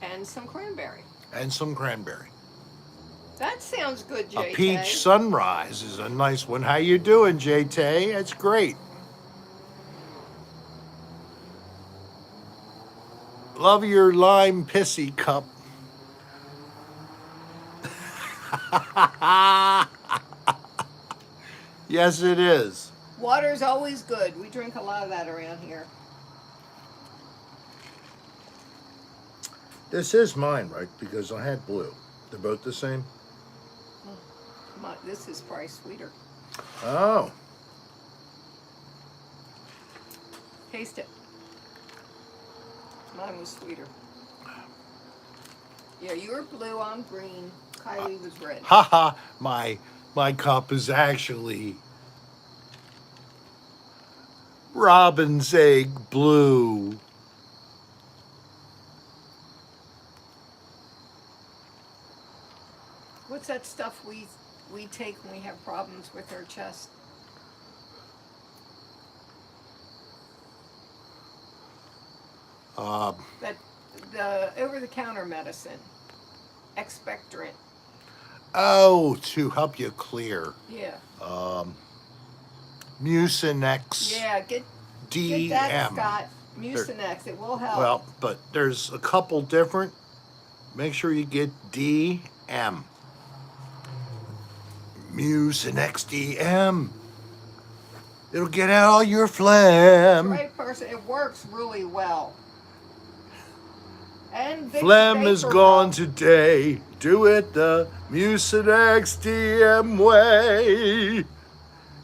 [SPEAKER 2] And some cranberry.
[SPEAKER 1] and some cranberry.
[SPEAKER 2] That sounds good, JT.
[SPEAKER 1] A peach sunrise is a nice one. How you doing, JT? That's great. Love your lime pissy cup. Yes, it is.
[SPEAKER 2] Water's always good. We drink a lot of that around here.
[SPEAKER 1] This is mine, right? Because I had blue. They're both the same?
[SPEAKER 2] This is probably sweeter.
[SPEAKER 1] Oh.
[SPEAKER 2] Taste it. Mine was sweeter. Yeah, you were blue, I'm green. Kylie was red.
[SPEAKER 1] Haha, my cup is actually robin's egg blue.
[SPEAKER 2] What's that stuff we take when we have problems with our chest? That the over-the-counter medicine, expectorant.
[SPEAKER 1] Oh, to help you clear.
[SPEAKER 2] Yeah.
[SPEAKER 1] Mucinex
[SPEAKER 2] Yeah. Get
[SPEAKER 1] DM.
[SPEAKER 2] that, Scott. Mucinex. It will help.
[SPEAKER 1] Well, but there's a couple different. Make sure you get DM. Mucinex DM. It'll get out all your phlegm.
[SPEAKER 2] Right person. It works really well. And Vicks
[SPEAKER 1] Phlegm is
[SPEAKER 2] Vapor
[SPEAKER 1] gone
[SPEAKER 2] Rub.
[SPEAKER 1] today. Do it the Mucinex DM way.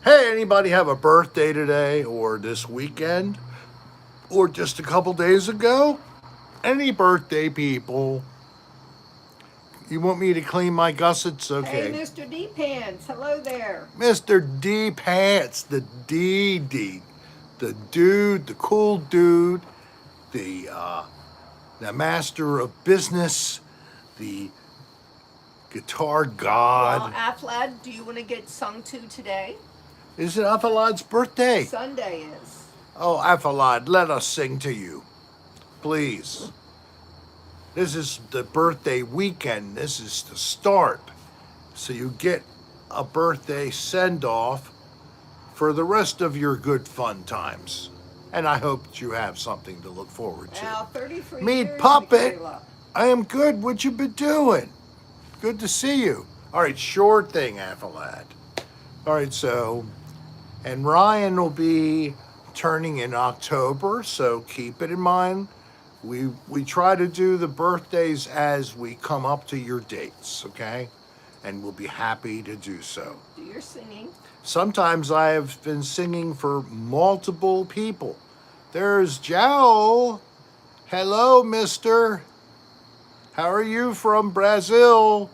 [SPEAKER 1] Hey, anybody have a birthday today or this weekend or just a couple days ago? Any birthday people? You want me to clean my gussets? Okay.
[SPEAKER 2] Hey, Mr. D Pants. Hello there.
[SPEAKER 1] Mr. D Pants, the DD, the dude, the cool dude, the master of business, the guitar
[SPEAKER 2] Well,
[SPEAKER 1] god.
[SPEAKER 2] Aflad, do you want to get sung to today?
[SPEAKER 1] Is it Afalad's birthday?
[SPEAKER 2] Sunday is.
[SPEAKER 1] Oh, Afalad, let us sing to you, please. This is the birthday weekend. This is the start. So you get a birthday send-off for the rest of your good fun times. And I hope that you have something to look forward to.
[SPEAKER 2] Now, 33
[SPEAKER 1] Meet
[SPEAKER 2] years,
[SPEAKER 1] Puppet.
[SPEAKER 2] Michaela.
[SPEAKER 1] I am good. What you been doing? Good to see you. All right, sure thing, Afalad. All right, so, and Ryan will be turning in October, so keep it in mind. We try to do the birthdays as we come up to your dates, okay? And we'll be happy to do so.
[SPEAKER 2] Do your singing.
[SPEAKER 1] Sometimes I have been singing for multiple people. There's Joe. Hello, mister. How are you from Brazil?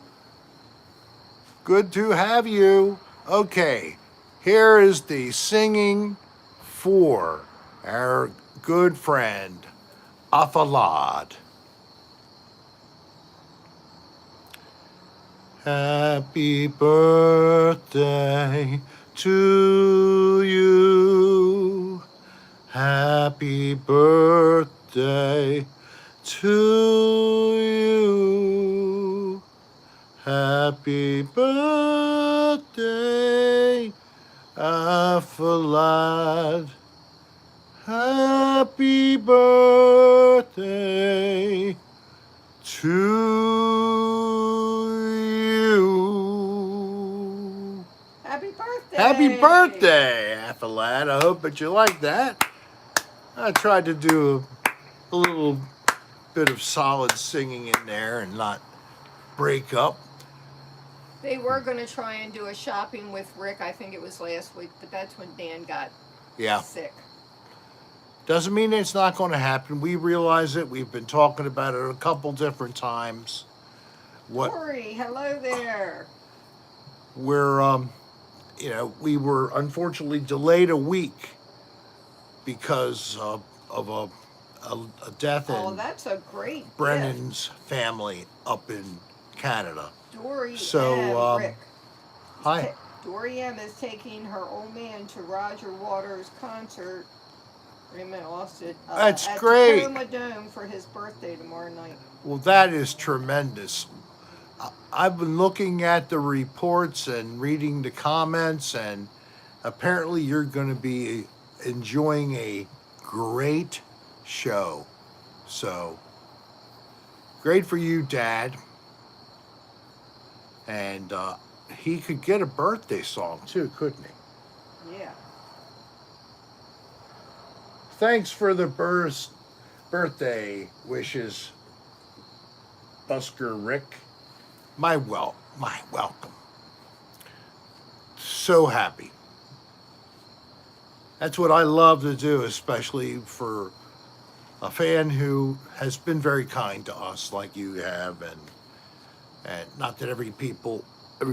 [SPEAKER 1] Good to have you. Okay, here is the singing for our good friend, Afalad. Happy birthday to you. Happy birthday to you. Happy birthday, Afalad. Happy birthday to you.
[SPEAKER 2] Happy birthday!
[SPEAKER 1] Happy birthday, Afalad. I hope that you like that. I tried to do a little bit of solid singing in there and not break up.
[SPEAKER 2] They were going to try and do a shopping with Rick, I think it was last week, but that's when Dan got
[SPEAKER 1] Yeah.
[SPEAKER 2] sick.
[SPEAKER 1] Doesn't mean it's not going to happen. We realize it. We've been talking about it a couple different times.
[SPEAKER 2] Corey, hello there.
[SPEAKER 1] We're we were unfortunately delayed a week because of a death
[SPEAKER 2] Oh,
[SPEAKER 1] in
[SPEAKER 2] that's a great
[SPEAKER 1] Brennan's family up in Canada.
[SPEAKER 2] gift. Dory
[SPEAKER 1] So,
[SPEAKER 2] M. Rick.
[SPEAKER 1] Hi.
[SPEAKER 2] Dory M is taking her old man to Roger Waters' concert. Wait a minute, I lost it.
[SPEAKER 1] That's
[SPEAKER 2] at
[SPEAKER 1] great.
[SPEAKER 2] Tacoma Dome for his birthday tomorrow night.
[SPEAKER 1] Well, that is tremendous. I've been looking at the reports and reading the comments, and apparently you're going to be enjoying a great show. So, great for you, Dad. And he could get a birthday song too, couldn't he?
[SPEAKER 2] Yeah.
[SPEAKER 1] Thanks for the birthday wishes, Busker Rick. My welcome. So happy. That's what I love to do, especially for a fan who has been very kind to us, like you have, and not that every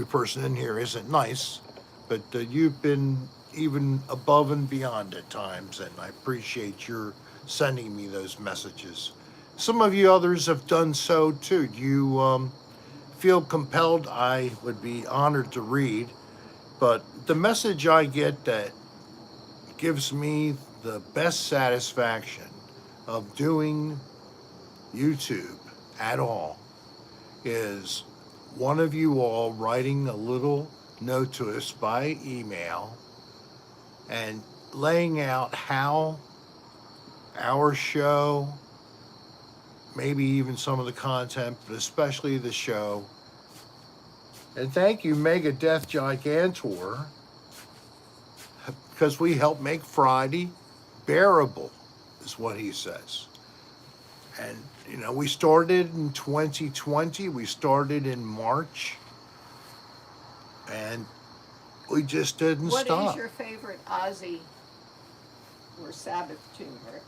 [SPEAKER 1] person in here isn't nice, but you've been even above and beyond at times, and I appreciate your sending me those messages. Some of you others have done so too. Do you feel compelled? I would be honored to read, but the message I get that gives me the best satisfaction of doing YouTube at all is one of you all writing a little note to us by email and laying out how our show, maybe even some of the content, but especially the show. And thank you, Mega Death Gigantor, because we help make Friday bearable, is what he says. And, we started in 2020. We started in March. And we just didn't stop.
[SPEAKER 2] What is your favorite Ozzy or Sabbath tune, Rick?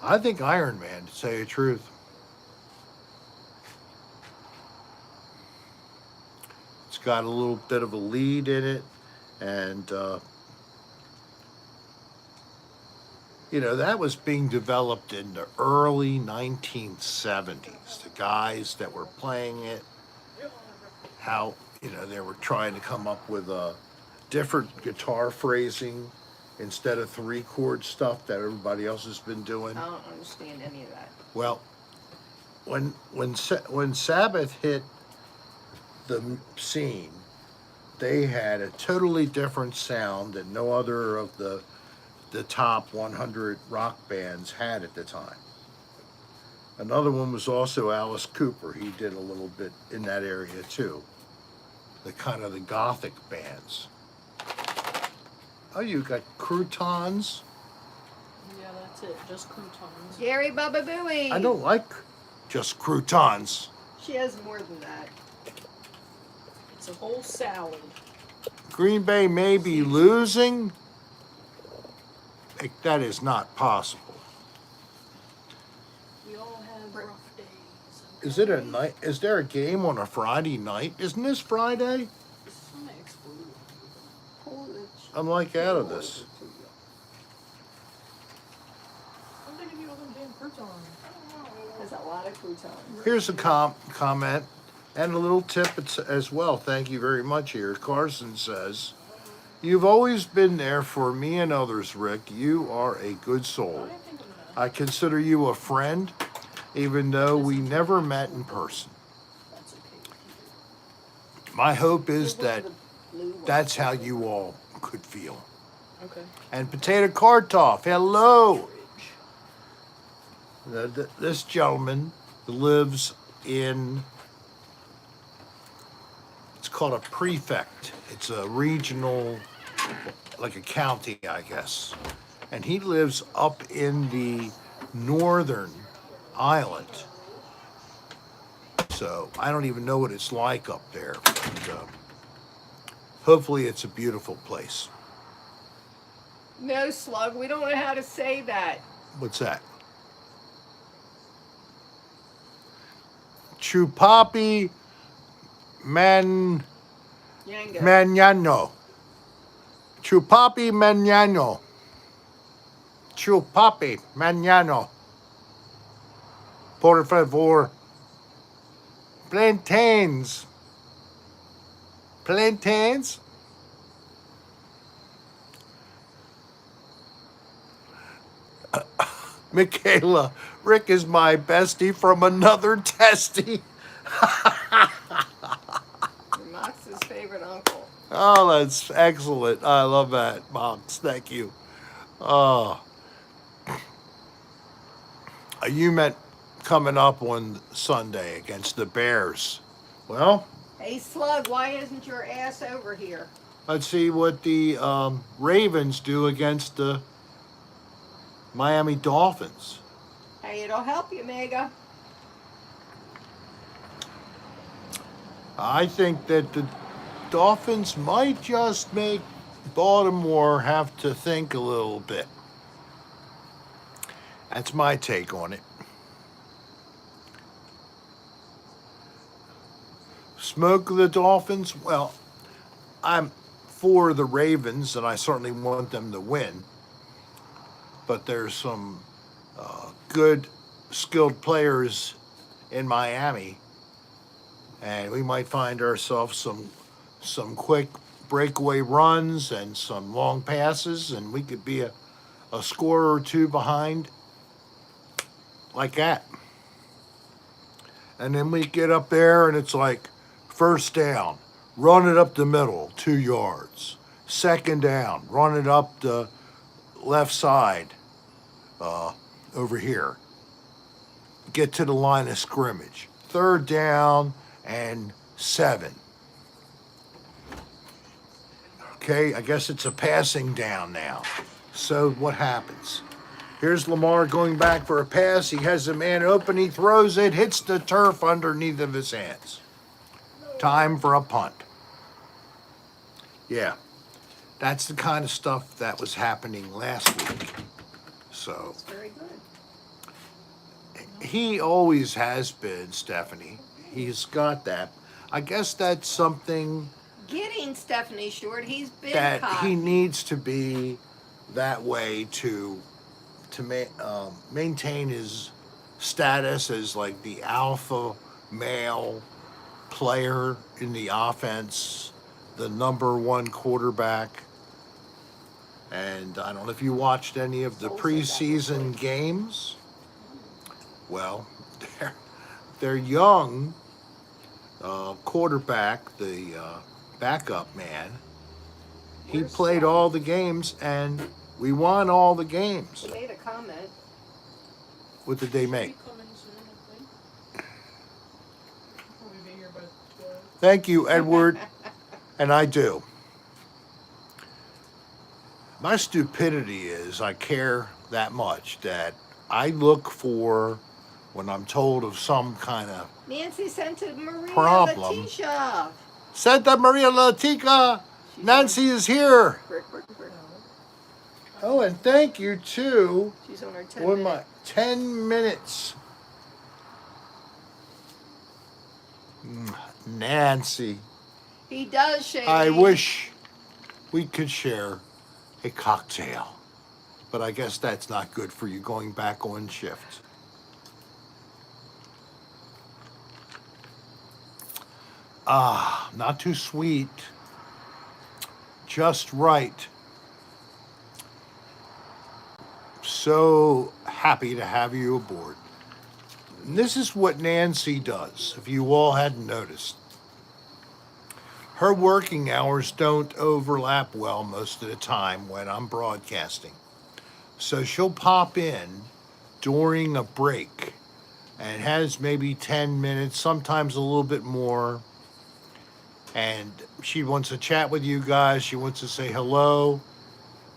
[SPEAKER 1] I think Iron Man, to tell you the truth. It's got a little bit of a lead in it, and that was being developed in the early 1970s. The guys that were playing it, how they were trying to come up with a different guitar phrasing instead of 3-chord stuff that everybody else has been doing.
[SPEAKER 2] I don't understand any of that.
[SPEAKER 1] Well, when Sabbath hit the scene, they had a totally different sound that no other of the top 100 rock bands had at the time. Another one was also Alice Cooper. He did a little bit in that area too. The kind of the gothic bands. Oh, you got croutons?
[SPEAKER 4] Yeah, that's it. Just croutons.
[SPEAKER 2] Gary Bubba Booey.
[SPEAKER 1] I don't like just croutons.
[SPEAKER 2] She has more than that.
[SPEAKER 4] It's a whole salad.
[SPEAKER 1] Green Bay may be losing, that is not possible.
[SPEAKER 4] We all have rough days.
[SPEAKER 1] Is it a
[SPEAKER 4] okay?
[SPEAKER 1] night? Is there a game on a Friday night? Isn't this Friday?
[SPEAKER 4] Some explode.
[SPEAKER 2] Pull the
[SPEAKER 1] I'm like out of this.
[SPEAKER 2] over to you.
[SPEAKER 4] I'm gonna give you all them damn croutons.
[SPEAKER 2] There's a lot of croutons.
[SPEAKER 1] Here's a comment and a little tip as well. Thank you very much here. Carson says, "You've always been there for me and others, Rick. You are a good soul.
[SPEAKER 4] I think I'm gonna.
[SPEAKER 1] I consider you a friend, even though we never met in person.
[SPEAKER 4] That's okay.
[SPEAKER 1] My hope is
[SPEAKER 2] It was
[SPEAKER 1] that
[SPEAKER 2] the blue one.
[SPEAKER 1] that's how you all could feel."
[SPEAKER 4] Okay.
[SPEAKER 1] And Potato Kartoff, hello. This gentleman lives in, it's called a prefect. It's a regional, like a county, I guess. And he lives up in the northern island. So I don't even know what it's like up there. But, hopefully it's a beautiful place.
[SPEAKER 2] No, Slug, we don't know how to say that.
[SPEAKER 1] What's that? Chupapi
[SPEAKER 2] Yango.
[SPEAKER 1] Mañano. Chupapi Mañano. Chupapi Mañano. Por favor. Plantains. Plantains? Michaela, Rick is my bestie from another testy.
[SPEAKER 2] Mox's favorite uncle.
[SPEAKER 1] Oh, that's excellent. I love that, Mox. Thank you. Oh. You meant coming up on Sunday against the Bears. Well,
[SPEAKER 2] Hey, Slug, why isn't your ass over here?
[SPEAKER 1] let's see what the Ravens do against the Miami Dolphins.
[SPEAKER 2] Hey, it'll help you, Mega.
[SPEAKER 1] I think that the Dolphins might just make Baltimore have to think a little bit. That's my take on it. Smoke the Dolphins? Well, I'm for the Ravens, and I certainly want them to win. But there's some good, skilled players in Miami, and we might find ourselves some quick breakaway runs and some long passes, and we could be a score or two behind like that. And then we get up there, and it's like first down, run it up the middle, 2 yards. Second down, run it up the left side over here. Get to the line of scrimmage. Third down and 7. Okay, I guess it's a passing down now. So what happens? Here's Lamar going back for a pass. He has a man open. He throws it, hits the turf underneath of his hands. Time for a punt. Yeah, that's the kind of stuff that was happening last week. So
[SPEAKER 2] It's very good.
[SPEAKER 1] he always has been, Stephanie. He's got that. I guess that's something
[SPEAKER 2] Getting Stephanie Short, he's been
[SPEAKER 1] that
[SPEAKER 2] cocky.
[SPEAKER 1] he needs to be that way to maintain his status as like the alpha male player in the offense, the number one quarterback. And I don't know if you watched any of the preseason games. Well, their young quarterback, the backup man, he played all the games, and we won all the games.
[SPEAKER 2] He made a comment.
[SPEAKER 1] What did they make?
[SPEAKER 4] Should be coming soon, I think. Probably be here by 12.
[SPEAKER 1] Thank you, Edward. And I do. My stupidity is I care that much that I look for, when I'm told of some kind of
[SPEAKER 2] Nancy sent to Maria
[SPEAKER 1] Problem.
[SPEAKER 2] Letitia.
[SPEAKER 1] Santa Maria Latica, Nancy is here.
[SPEAKER 2] Brick, brick, brick.
[SPEAKER 4] I
[SPEAKER 1] Oh, and thank you too
[SPEAKER 2] She's on her 10
[SPEAKER 1] for
[SPEAKER 2] minute.
[SPEAKER 1] my 10 minutes. Nancy,
[SPEAKER 2] He does, Shailene.
[SPEAKER 1] I wish we could share a cocktail, but I guess that's not good for you going back on shift. Ah, not too sweet, just right. So happy to have you aboard. And this is what Nancy does, if you all hadn't noticed. Her working hours don't overlap well most of the time when I'm broadcasting. So she'll pop in during a break and has maybe 10 minutes, sometimes a little bit more. And she wants to chat with you guys. She wants to say hello.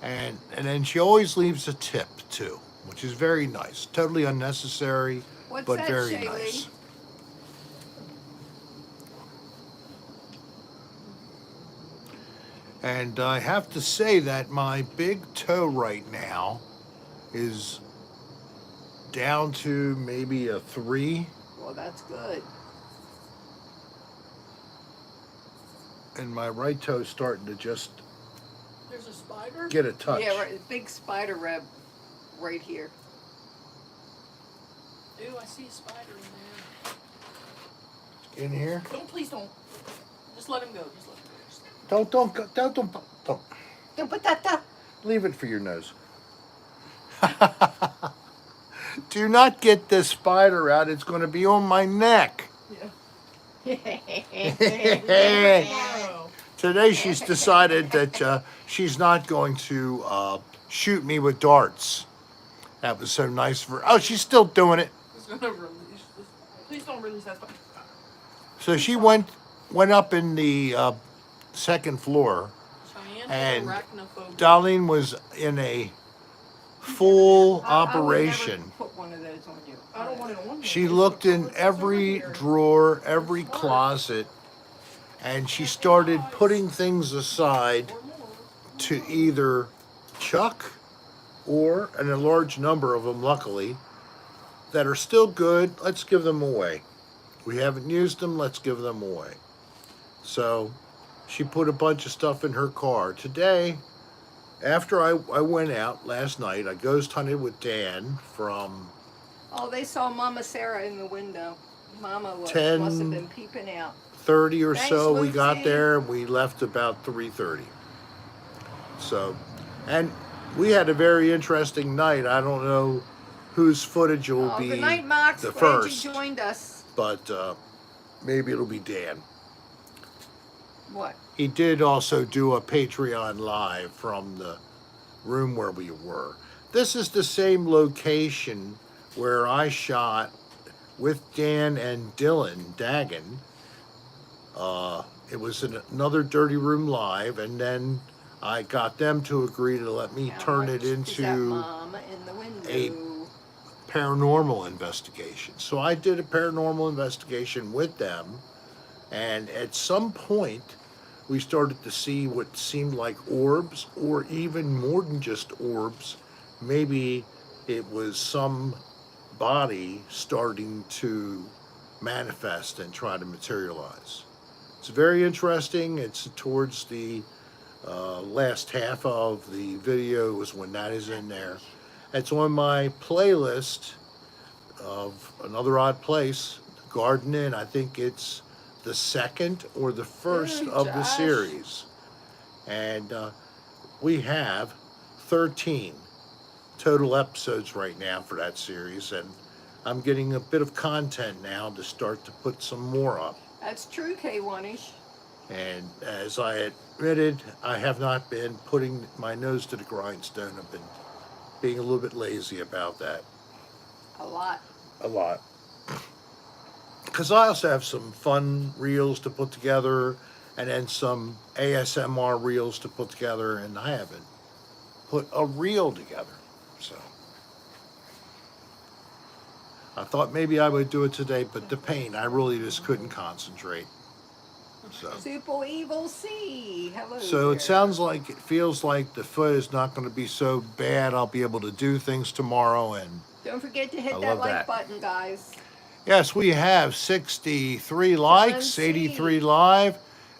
[SPEAKER 1] And then she always leaves a tip too, which is very nice. Totally unnecessary,
[SPEAKER 2] What's
[SPEAKER 1] but
[SPEAKER 2] that,
[SPEAKER 1] very
[SPEAKER 2] Shailene?
[SPEAKER 1] nice. And I have to say that my big toe right now is down to maybe a 3,
[SPEAKER 2] Well, that's good.
[SPEAKER 1] and my right toe's starting to just
[SPEAKER 4] There's a spider?
[SPEAKER 1] get a touch.
[SPEAKER 2] Yeah, right. Big spider web right here.
[SPEAKER 4] Ew, I see a spider in there.
[SPEAKER 1] In here?
[SPEAKER 4] Please don't. Just let him go. Just let him go. Just...
[SPEAKER 1] Don't.
[SPEAKER 2] Don't put that down.
[SPEAKER 1] Leave it for your nose. Do not get this spider out. It's going to be on my neck.
[SPEAKER 4] Tomorrow.
[SPEAKER 1] Today she's decided that she's not going to shoot me with darts. That was so nice of her. Oh, she's still doing it.
[SPEAKER 4] Just gonna release this. Please don't release that spider.
[SPEAKER 1] So she went up in the second floor,
[SPEAKER 4] Cheyenne
[SPEAKER 1] and
[SPEAKER 4] arachnophobia.
[SPEAKER 1] Darlene was in a full
[SPEAKER 2] I would
[SPEAKER 1] operation.
[SPEAKER 2] never put one of those on you.
[SPEAKER 4] I don't want it on me.
[SPEAKER 1] She looked in every drawer, every closet, and she started putting things aside to either chuck or, and a large number of them, luckily, that are still good. Let's give them away. We haven't used them. Let's give them away. So she put a bunch of stuff in her car. Today, after I went out last night, I ghost hunted with Dan from
[SPEAKER 2] Oh, they saw Mama Serra in the window. Mama must
[SPEAKER 1] 10,
[SPEAKER 2] have been peeping out.
[SPEAKER 1] 30 or
[SPEAKER 2] Thanks,
[SPEAKER 1] so. We got
[SPEAKER 2] Lucy.
[SPEAKER 1] there and we left about 3:30. So, and we had a very interesting night. I don't know whose footage will
[SPEAKER 2] Oh,
[SPEAKER 1] be
[SPEAKER 2] good night, Mox.
[SPEAKER 1] the
[SPEAKER 2] Glad
[SPEAKER 1] first,
[SPEAKER 2] you joined us.
[SPEAKER 1] but maybe it'll be Dan.
[SPEAKER 2] What?
[SPEAKER 1] He did also do a Patreon live from the room where we were. This is the same location where I shot with Dan and Dylan Dagan. It was in another Dirty Room Live, and then I got them to agree to let me
[SPEAKER 2] How
[SPEAKER 1] turn
[SPEAKER 2] much
[SPEAKER 1] it
[SPEAKER 2] is that
[SPEAKER 1] into
[SPEAKER 2] Mama in the window?
[SPEAKER 1] a paranormal investigation. So I did a paranormal investigation with them, and at some point we started to see what seemed like orbs, or even more than just orbs. Maybe it was some body starting to manifest and try to materialize. It's very interesting. It's towards the last half of the video is when that is in there. It's on my playlist of Another Odd Place, Garden Inn. I think it's the second or the first
[SPEAKER 2] Ooh,
[SPEAKER 1] of the
[SPEAKER 2] Josh.
[SPEAKER 1] series. And we have 13 total episodes right now for that series. And I'm getting a bit of content now to start to put some more up.
[SPEAKER 2] That's true, K1ish.
[SPEAKER 1] And as I admitted, I have not been putting my nose to the grindstone. I've been being a little bit lazy about that.
[SPEAKER 2] A lot.
[SPEAKER 1] A lot. Because I also have some fun reels to put together, and then some ASMR reels to put together, and I haven't put a reel together. So I thought maybe I would do it today, but the pain, I really just couldn't concentrate. So.
[SPEAKER 2] Super Evil C. Hello.
[SPEAKER 1] So it
[SPEAKER 2] Sarah.
[SPEAKER 1] feels like the foot is not going to be so bad. I'll be able to do things tomorrow. And
[SPEAKER 2] Don't forget to
[SPEAKER 1] I
[SPEAKER 2] hit that
[SPEAKER 1] love
[SPEAKER 2] like
[SPEAKER 1] that.
[SPEAKER 2] button, guys.
[SPEAKER 1] Yes, we have 63 likes,
[SPEAKER 2] John
[SPEAKER 1] 83
[SPEAKER 2] C.
[SPEAKER 1] live.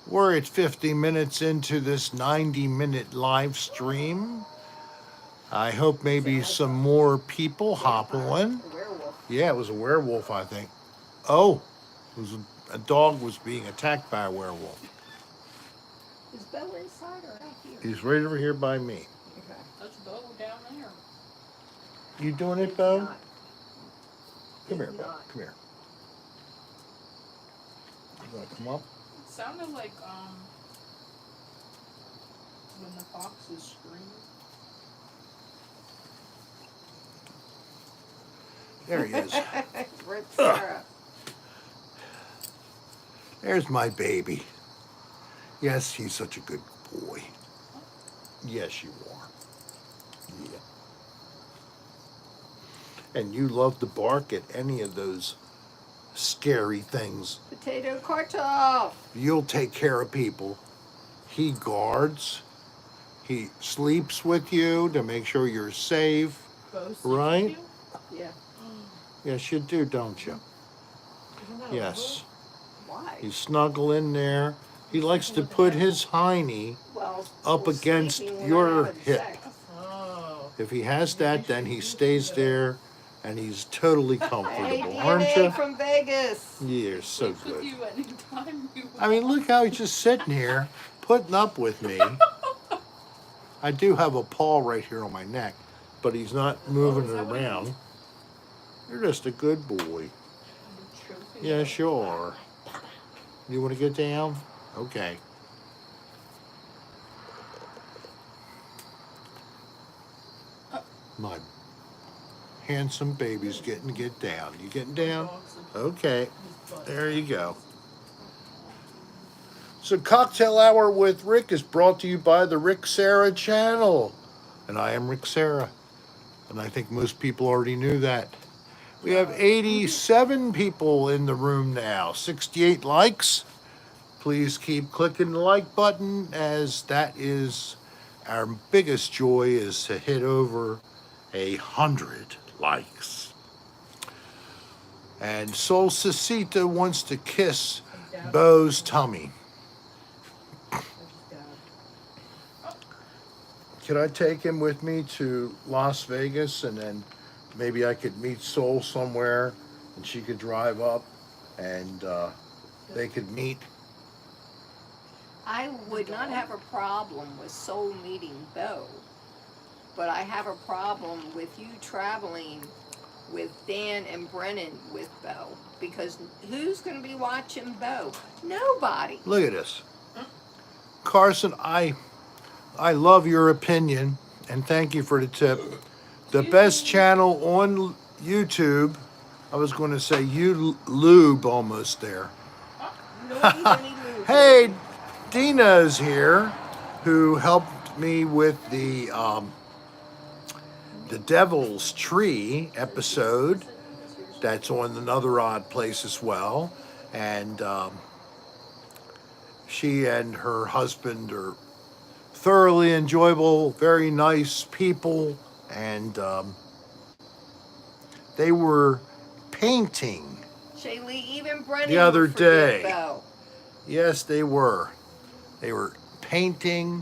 [SPEAKER 1] We're at 50 minutes into this 90-minute live stream. I hope maybe some more people hop on.
[SPEAKER 2] A werewolf.
[SPEAKER 1] Yeah, it was a werewolf, I think. Oh, it was a dog was being attacked by a werewolf.
[SPEAKER 2] Is Bo inside or out here?
[SPEAKER 1] He's right over here by me.
[SPEAKER 2] Okay.
[SPEAKER 3] Let's go down there.
[SPEAKER 1] You doing it,
[SPEAKER 2] He's
[SPEAKER 1] Bo?
[SPEAKER 2] not.
[SPEAKER 1] Come here,
[SPEAKER 2] He's
[SPEAKER 1] Bo.
[SPEAKER 2] not.
[SPEAKER 1] Come here. You want to come up?
[SPEAKER 3] It sounded like when the fox is screaming.
[SPEAKER 1] There he is.
[SPEAKER 2] Rip Sarah.
[SPEAKER 1] There's my baby. Yes, he's such a good boy. Yes, you are. Yeah. And you love to bark at any of those scary things.
[SPEAKER 2] Potato cartoff.
[SPEAKER 1] You'll take care of people. He guards. He sleeps with you to make sure you're safe.
[SPEAKER 3] Bo sleeps
[SPEAKER 1] Right?
[SPEAKER 3] with you?
[SPEAKER 2] Yeah.
[SPEAKER 1] Yes, you do, don't you?
[SPEAKER 4] Isn't that
[SPEAKER 1] Yes.
[SPEAKER 2] Why?
[SPEAKER 1] You snuggle in there. He likes to put his hiney
[SPEAKER 2] Well,
[SPEAKER 1] up
[SPEAKER 2] we're
[SPEAKER 1] against
[SPEAKER 2] sleeping when
[SPEAKER 1] your
[SPEAKER 2] I'm having
[SPEAKER 1] hip.
[SPEAKER 2] sex.
[SPEAKER 4] Oh.
[SPEAKER 1] If he has that, then he stays there and he's totally
[SPEAKER 2] Hey,
[SPEAKER 1] comfortable, aren't
[SPEAKER 2] DNA
[SPEAKER 1] you?
[SPEAKER 2] from Vegas.
[SPEAKER 1] You're so
[SPEAKER 3] Sleeps with
[SPEAKER 1] good.
[SPEAKER 3] you anytime you
[SPEAKER 1] I mean, look how he's just sitting here, putting up with me. I do have a paw right here on my neck, but he's not moving
[SPEAKER 3] is
[SPEAKER 1] it
[SPEAKER 3] that what it
[SPEAKER 1] around.
[SPEAKER 3] is?
[SPEAKER 1] You're just a good boy. Yes, you are. You want to get down? Okay. My handsome baby's getting to get down. You getting down? Okay. There you go. So Cocktail Hour with Rick is brought to you by the Rick Serra channel. And I am Rick Serra. And I think most people already knew that. We have 87 people in the room now, 68 likes. Please keep clicking the like button, as that is our biggest joy, is to hit over 100 likes. And Solcita wants to kiss Bo's tummy. Could I take him with me to Las Vegas, and then maybe I could meet Sol somewhere and she could drive up and they could meet?
[SPEAKER 2] I would not have a problem with Soul meeting Bo, but I have a problem with you traveling with Dan and Brennan with Bo, because who's going to be watching Bo? Nobody.
[SPEAKER 1] Look at this. Carson, I love your opinion, and thank you for the tip. The best channel on YouTube, I was going to say lube almost there.
[SPEAKER 2] You don't need any lube.
[SPEAKER 1] Hey, Dina's here, who helped me with the Devil's Tree episode. That's on Another Odd Place as well. And she and her husband are thoroughly enjoyable, very nice people, and they were painting
[SPEAKER 2] Shaylee, even Brennan
[SPEAKER 1] the other
[SPEAKER 2] would forget
[SPEAKER 1] day.
[SPEAKER 2] Bo.
[SPEAKER 1] Yes, they were. They were painting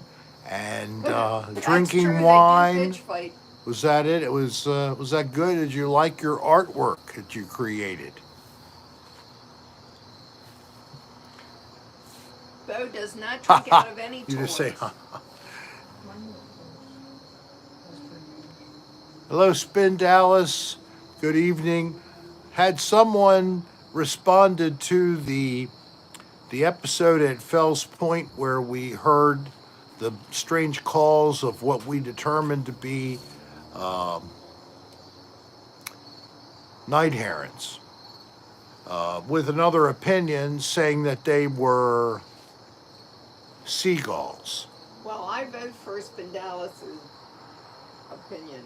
[SPEAKER 1] and
[SPEAKER 2] That's
[SPEAKER 1] drinking
[SPEAKER 2] true, they did
[SPEAKER 1] wine.
[SPEAKER 2] bitch fight.
[SPEAKER 1] Was that it? It was that good? Did you like your artwork that you created?
[SPEAKER 2] Bo does not drink out of any
[SPEAKER 1] You just say,
[SPEAKER 2] toys.
[SPEAKER 1] huh. Hello, Spin Dallas. Good evening. Had someone responded to the episode at Fells Point where we heard the strange calls of what we determined to be night herons, with another opinion saying that they were seagulls.
[SPEAKER 2] Well, I vote for Spindalis' opinion.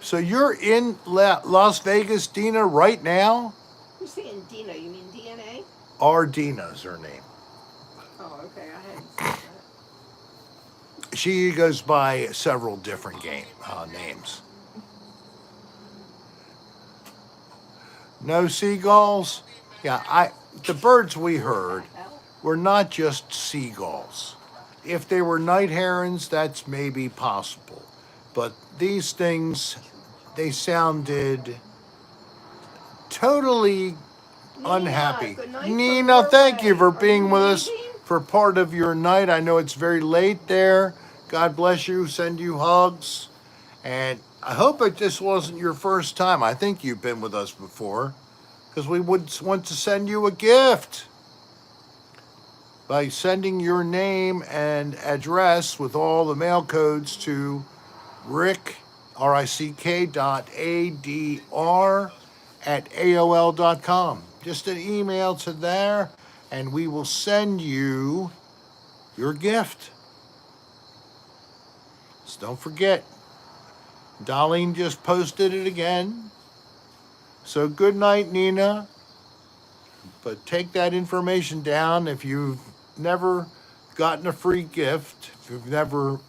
[SPEAKER 1] So you're in Las Vegas, Dina, right now?
[SPEAKER 2] You're saying Dina, you mean DNA?
[SPEAKER 1] Ardina is her name.
[SPEAKER 2] Oh, okay, I hadn't seen that.
[SPEAKER 1] She goes by several different names. No seagulls? Yeah, the birds we heard
[SPEAKER 2] Hell,
[SPEAKER 1] were not just seagulls. If they were night herons, that's maybe possible. But these things, they sounded totally unhappy.
[SPEAKER 2] good night from
[SPEAKER 1] Nina, thank you for
[SPEAKER 2] Norway. Are
[SPEAKER 1] being
[SPEAKER 2] you
[SPEAKER 1] with us
[SPEAKER 2] leaving?
[SPEAKER 1] for part of your night. I know it's very late there. God bless you. Send you hugs. And I hope it just wasn't your first time. I think you've been with us before because we would want to send you a gift by sending your name and address with all the mail codes to Rick, R-I-C-K .A-D-R at AOL.com. Just an email to there, and we will send you your gift. So don't forget, Darlene just posted it again. So good night, Nina. But take that information down if you've never gotten a free gift, if you've never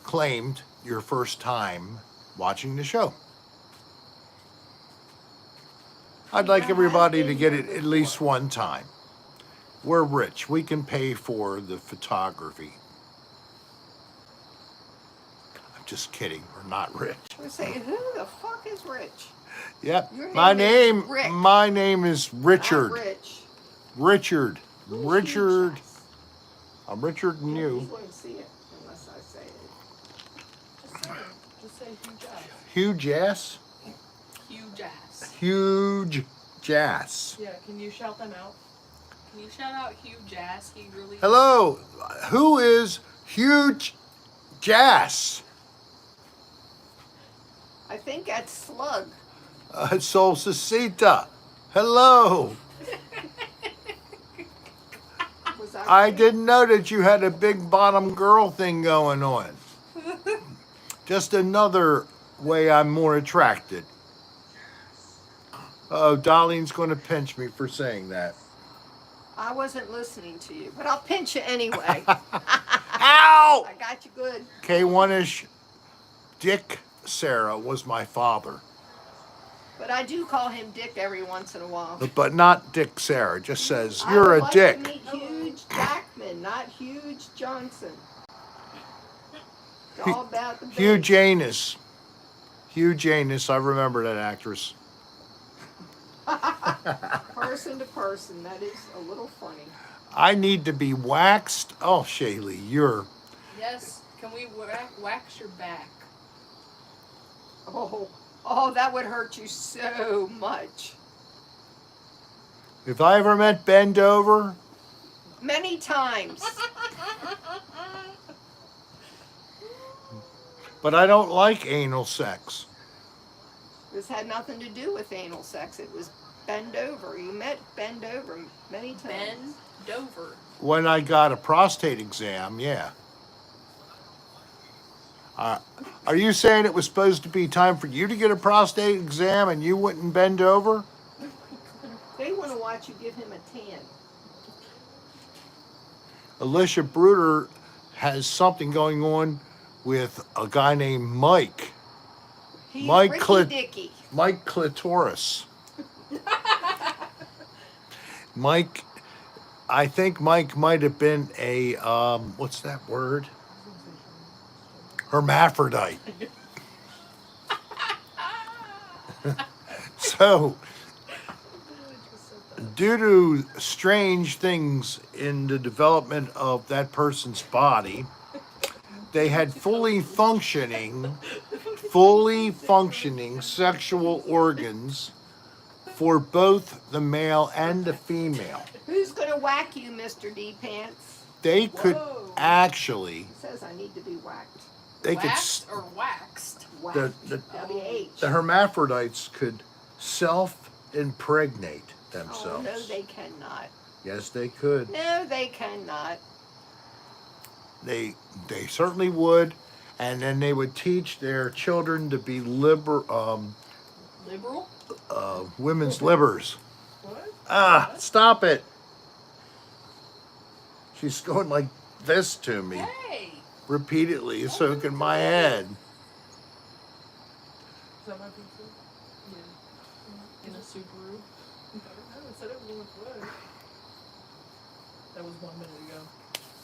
[SPEAKER 1] claimed your first time watching the show. I'd like everybody to get it at least one time. We're rich. We can pay for the photography. I'm just kidding. We're not rich.
[SPEAKER 2] We're saying, who the fuck is Rich?
[SPEAKER 1] Yep.
[SPEAKER 2] Your
[SPEAKER 1] My
[SPEAKER 2] name is
[SPEAKER 1] name
[SPEAKER 2] Rick.
[SPEAKER 1] my name is Richard.
[SPEAKER 2] Not Rich.
[SPEAKER 1] Richard.
[SPEAKER 2] Who's
[SPEAKER 1] Richard.
[SPEAKER 2] Hugh Jass?
[SPEAKER 1] I'm Richard and
[SPEAKER 2] You
[SPEAKER 1] you.
[SPEAKER 2] won't see it unless I say it.
[SPEAKER 4] Just say Hugh Jass.
[SPEAKER 1] Hugh Jass.
[SPEAKER 3] Hugh Jass.
[SPEAKER 1] Huge Jass.
[SPEAKER 4] Yeah, can you shout them out?
[SPEAKER 3] Can you shout out Hugh Jass? He really.
[SPEAKER 1] Hello. Who is Huge Jass?
[SPEAKER 2] I think that's Slug.
[SPEAKER 1] Solcita. Hello.
[SPEAKER 2] Was I
[SPEAKER 1] I
[SPEAKER 2] right?
[SPEAKER 1] didn't know that you had a big bottom girl thing going on. Just another way I'm more attracted. Oh, Darlene's going to pinch me for saying that.
[SPEAKER 2] I wasn't listening to you, but I'll pinch you anyway.
[SPEAKER 1] Ow!
[SPEAKER 2] I got you good.
[SPEAKER 1] K1-ish Dick Serra was my father.
[SPEAKER 2] But I do call him Dick every once in a while.
[SPEAKER 1] But not Dick Serra. Just says,
[SPEAKER 2] I
[SPEAKER 1] you're
[SPEAKER 2] would
[SPEAKER 1] a
[SPEAKER 2] like
[SPEAKER 1] dick.
[SPEAKER 2] To meet Huge Jackman, not Huge Johnson. It's all about the
[SPEAKER 1] Hugh
[SPEAKER 2] bass.
[SPEAKER 1] Janus. Hugh Janus. I remember that actress.
[SPEAKER 2] Person to person, that is a little funny.
[SPEAKER 1] I need to be waxed. Oh, Shaylee, you're...
[SPEAKER 3] Yes. Can we wax your back?
[SPEAKER 2] Oh, that would hurt you so much.
[SPEAKER 1] If I ever met bend over,
[SPEAKER 2] Many times.
[SPEAKER 1] but I don't like anal sex.
[SPEAKER 2] This had nothing to do with anal sex. It was bend over. You met bend over many times.
[SPEAKER 3] Ben Dover.
[SPEAKER 1] When I got a prostate exam, yeah. Are you saying it was supposed to be time for you to get a prostate exam and you wouldn't bend over?
[SPEAKER 2] They want to watch you give him a tan.
[SPEAKER 1] Alicia Bruder has something going on with a guy named Mike.
[SPEAKER 2] He's
[SPEAKER 1] Mike
[SPEAKER 2] Ricky Dicky.
[SPEAKER 1] Mike Clitoris. Mike, I think Mike might have been a, what's that word? Hermaphrodite. So, due to strange things in the development of that person's body, they had fully functioning sexual organs for both the male and the female.
[SPEAKER 2] Who's going to whack you, Mr. D Pants?
[SPEAKER 1] They could
[SPEAKER 3] Whoa.
[SPEAKER 1] actually,
[SPEAKER 2] He says I need to be whacked.
[SPEAKER 1] they could,
[SPEAKER 3] Waxed or waxed?
[SPEAKER 2] Whacked.
[SPEAKER 1] the
[SPEAKER 2] W-H.
[SPEAKER 1] the hermaphrodites could self-impregnate
[SPEAKER 2] Oh,
[SPEAKER 1] themselves.
[SPEAKER 2] no, they cannot.
[SPEAKER 1] Yes, they could.
[SPEAKER 2] No, they cannot.
[SPEAKER 1] They certainly would, and then they would teach their children to be
[SPEAKER 3] Liberal?
[SPEAKER 1] women's libers.
[SPEAKER 4] What?
[SPEAKER 1] Ah, stop it. She's going like this to me
[SPEAKER 3] Hey!
[SPEAKER 1] repeatedly, soaking my head.
[SPEAKER 4] Is that my pizza? Yeah. In a Subaru? I don't know. It said it was on its way. That was 1 minute ago.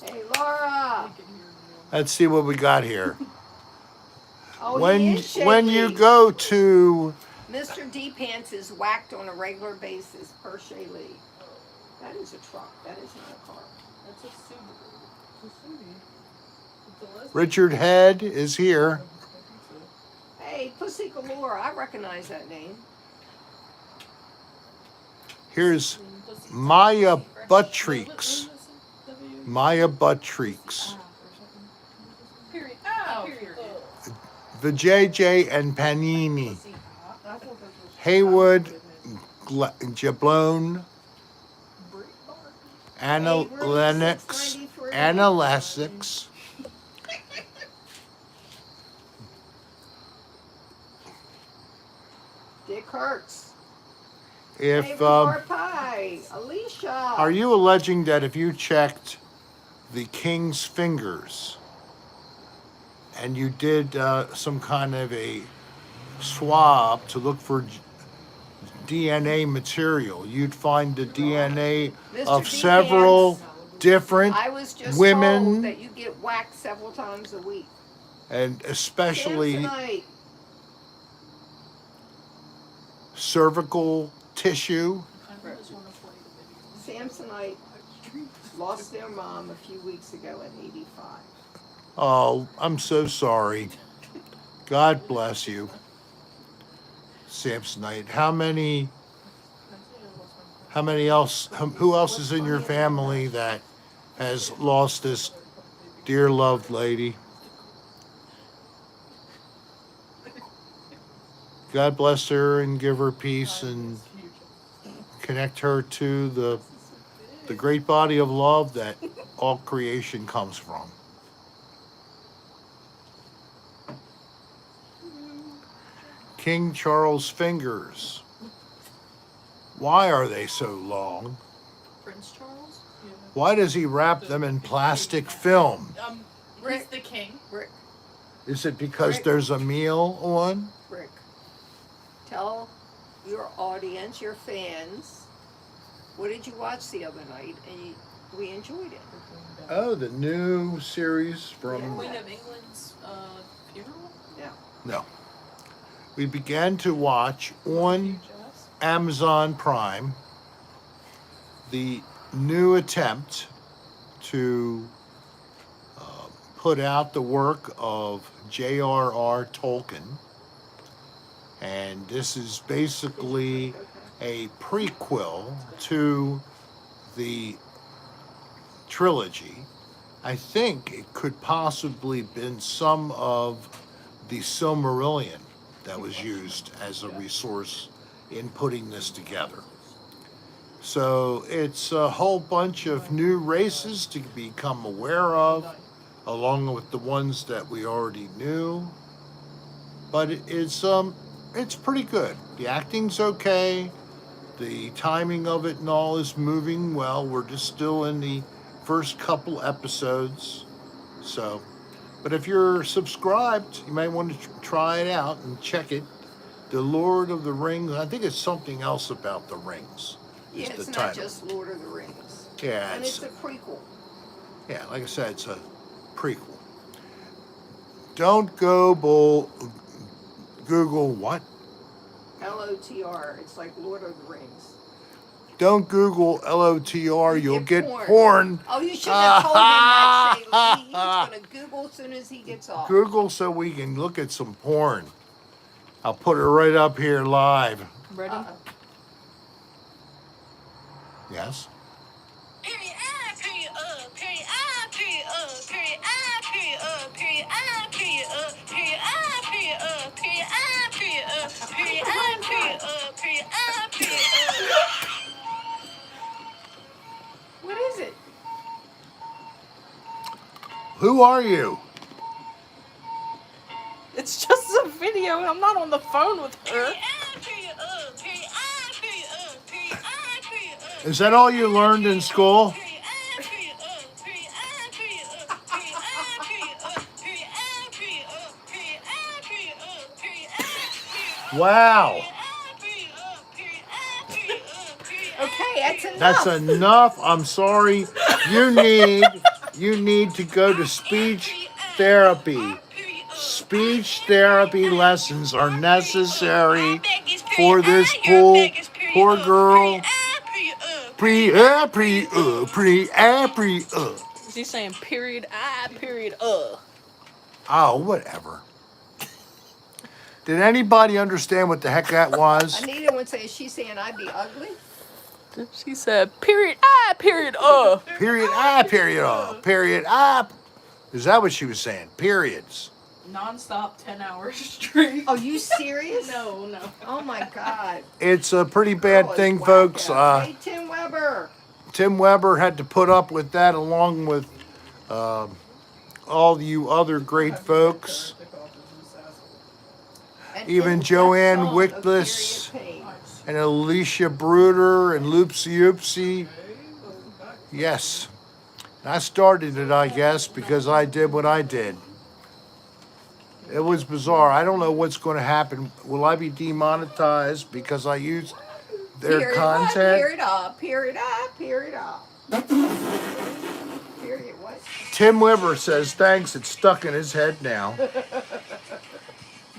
[SPEAKER 2] Hey, Laura.
[SPEAKER 4] I can hear it.
[SPEAKER 1] Let's see what we got here.
[SPEAKER 2] Oh, he
[SPEAKER 1] When
[SPEAKER 2] is shaky.
[SPEAKER 1] when you go to
[SPEAKER 2] Mr. D Pants is whacked on a regular basis per Shaylee. That is a truck. That is not a car.
[SPEAKER 4] That's a Subaru. It's a Subi. It's a lesbian.
[SPEAKER 1] Richard Head is here.
[SPEAKER 4] Pizza.
[SPEAKER 2] Hey, Pussy Galore. I recognize that name.
[SPEAKER 1] Here's
[SPEAKER 4] Does it-
[SPEAKER 1] Maya
[SPEAKER 3] Fresh.
[SPEAKER 1] Buttricks. Maya Buttricks.
[SPEAKER 3] Period.
[SPEAKER 4] Oh,
[SPEAKER 3] Period.
[SPEAKER 1] The JJ and Panini.
[SPEAKER 3] See,
[SPEAKER 4] I thought that was
[SPEAKER 1] Haywood,
[SPEAKER 4] goodness.
[SPEAKER 1] Jablone,
[SPEAKER 4] Brick Bark.
[SPEAKER 1] Anna
[SPEAKER 2] Hey, we're
[SPEAKER 1] Lennox,
[SPEAKER 2] 693.
[SPEAKER 1] Anna Lessix.
[SPEAKER 2] Dick Hertz.
[SPEAKER 1] If
[SPEAKER 2] Hey, Bernard Pie. Alicia.
[SPEAKER 1] are you alleging that if you checked the king's fingers and you did some kind of a swab to look for DNA material, you'd find the DNA
[SPEAKER 2] Mr.
[SPEAKER 1] of
[SPEAKER 2] D
[SPEAKER 1] several
[SPEAKER 2] Pants,
[SPEAKER 1] different
[SPEAKER 2] I was just
[SPEAKER 1] women,
[SPEAKER 2] told that you get whacked several times a week.
[SPEAKER 1] and especially
[SPEAKER 2] Samsonite.
[SPEAKER 1] cervical tissue.
[SPEAKER 4] I just want to play the video.
[SPEAKER 2] Samsonite lost their mom a few weeks ago at 85.
[SPEAKER 1] Oh, I'm so sorry. God bless you, Samsonite. How many else? Who else is in your family that has lost this dear loved lady? God bless her and give her peace and connect her to the great body of love that all creation comes from. King Charles fingers. Why are they so long?
[SPEAKER 3] Prince Charles?
[SPEAKER 1] Why does he wrap them in plastic film?
[SPEAKER 3] He's
[SPEAKER 2] Rick.
[SPEAKER 3] the king.
[SPEAKER 2] Rick,
[SPEAKER 1] Is it because
[SPEAKER 2] Rick.
[SPEAKER 1] there's a meal on?
[SPEAKER 2] Rick, tell your audience, your fans, what did you watch the other night? And we enjoyed it.
[SPEAKER 1] Oh, the new series from...
[SPEAKER 3] Queen of England's funeral?
[SPEAKER 1] No. We began to watch on Amazon Prime the new attempt to put out the work of J.R.R. Tolkien. And this is basically a prequel to the trilogy. I think it could possibly been some of the Silmarillion that was used as a resource in putting this together. So it's a whole bunch of new races to become aware of, along with the ones that we already knew. But it's pretty good. The acting's okay. The timing of it and all is moving well. We're just still in the first couple episodes. So, but if you're subscribed, you might want to try it out and check it. The Lord of the Rings. I think it's something else about the rings.
[SPEAKER 2] Yeah,
[SPEAKER 1] is
[SPEAKER 2] it's
[SPEAKER 1] the
[SPEAKER 2] not
[SPEAKER 1] title.
[SPEAKER 2] just Lord of the Rings.
[SPEAKER 1] Yeah,
[SPEAKER 2] And it's a prequel.
[SPEAKER 1] yeah, like I said, it's a prequel. Don't go Google what?
[SPEAKER 2] LOTR. It's like Lord of the Rings.
[SPEAKER 1] Don't Google LOTR. You'll get
[SPEAKER 2] porn.
[SPEAKER 1] porn.
[SPEAKER 2] Oh, you shouldn't have told him that, Shaylee. He's going to Google as soon as he gets off.
[SPEAKER 1] Google so we can look at some porn. I'll put it right up here live.
[SPEAKER 4] Ready?
[SPEAKER 1] Yes.
[SPEAKER 5] Period I, period period I, period period I, period period I, period period I, period period I, period period I, period period I, period
[SPEAKER 2] What is it?
[SPEAKER 1] Who are you?
[SPEAKER 3] It's just a video and I'm not on the phone with her.
[SPEAKER 5] period I, period period I, period period I, period
[SPEAKER 1] Is that all you learned in school? Wow.
[SPEAKER 2] Okay, that's enough.
[SPEAKER 1] That's enough. I'm sorry. You need to go to speech therapy. Speech therapy lessons are necessary for this poor girl. Pre.
[SPEAKER 3] She's saying period I, period
[SPEAKER 1] Oh, whatever. Did anybody understand what the heck that was?
[SPEAKER 2] Anita would say, is she saying I'd be ugly?
[SPEAKER 3] She said period I, period
[SPEAKER 1] Period Period Is that what she was saying? Periods.
[SPEAKER 4] Non-stop, 10 hours straight.
[SPEAKER 2] Oh, you serious?
[SPEAKER 4] No.
[SPEAKER 2] Oh my God.
[SPEAKER 1] It's a pretty bad
[SPEAKER 2] Girl is
[SPEAKER 1] thing,
[SPEAKER 2] whacked
[SPEAKER 1] folks.
[SPEAKER 2] out. Hey, Tim Weber.
[SPEAKER 1] Tim Weber had to put up with that along with all you other great folks.
[SPEAKER 2] And
[SPEAKER 1] Even
[SPEAKER 2] it's that
[SPEAKER 1] Joanne
[SPEAKER 2] song,
[SPEAKER 1] Wickless
[SPEAKER 2] A Period Pain.
[SPEAKER 1] and Alicia Bruder and Loopsy Oopsie. Yes. I started it, I guess, because I did what I did. It was bizarre. I don't know what's going to happen. Will I be demonetized because I used their
[SPEAKER 2] Period
[SPEAKER 1] content?
[SPEAKER 2] Period up. Period up. Period up. Period what?
[SPEAKER 1] Tim Weber says thanks. It's stuck in his head now.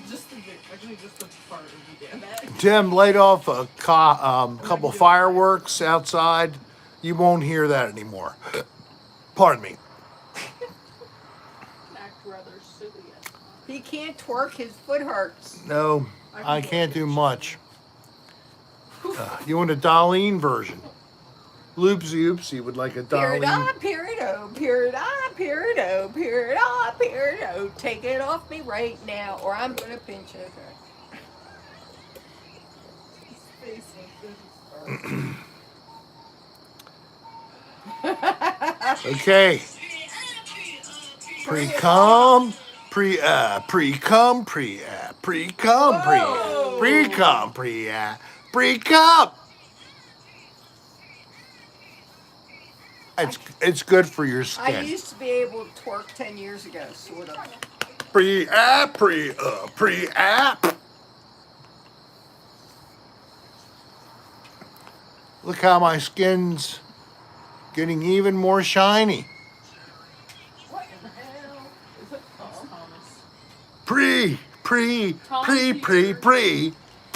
[SPEAKER 4] Just the part of the damn egg.
[SPEAKER 1] Tim laid off a couple fireworks outside. You won't hear that anymore. Pardon me.
[SPEAKER 4] Act rather silly at times.
[SPEAKER 2] He can't twerk. His foot hurts.
[SPEAKER 1] No, I can't do much. You want a Darlene version? Loopsy Oopsie would like a
[SPEAKER 2] Period
[SPEAKER 1] Darlene.
[SPEAKER 2] up. Period O. Period up. Period O. Period up. Period O. Take it off me right now, or I'm gonna pinch it.
[SPEAKER 4] His face like this.
[SPEAKER 1] Okay. Pre-cum, pre-cum, pre-cum, pre-cum, pre-cum. It's good for your
[SPEAKER 2] I
[SPEAKER 1] skin.
[SPEAKER 2] used to be able to twerk 10 years ago, sort of.
[SPEAKER 1] Pre-app. Look how my skin's getting even more shiny.
[SPEAKER 4] What in the hell? Is it Thomas?
[SPEAKER 1] Pre.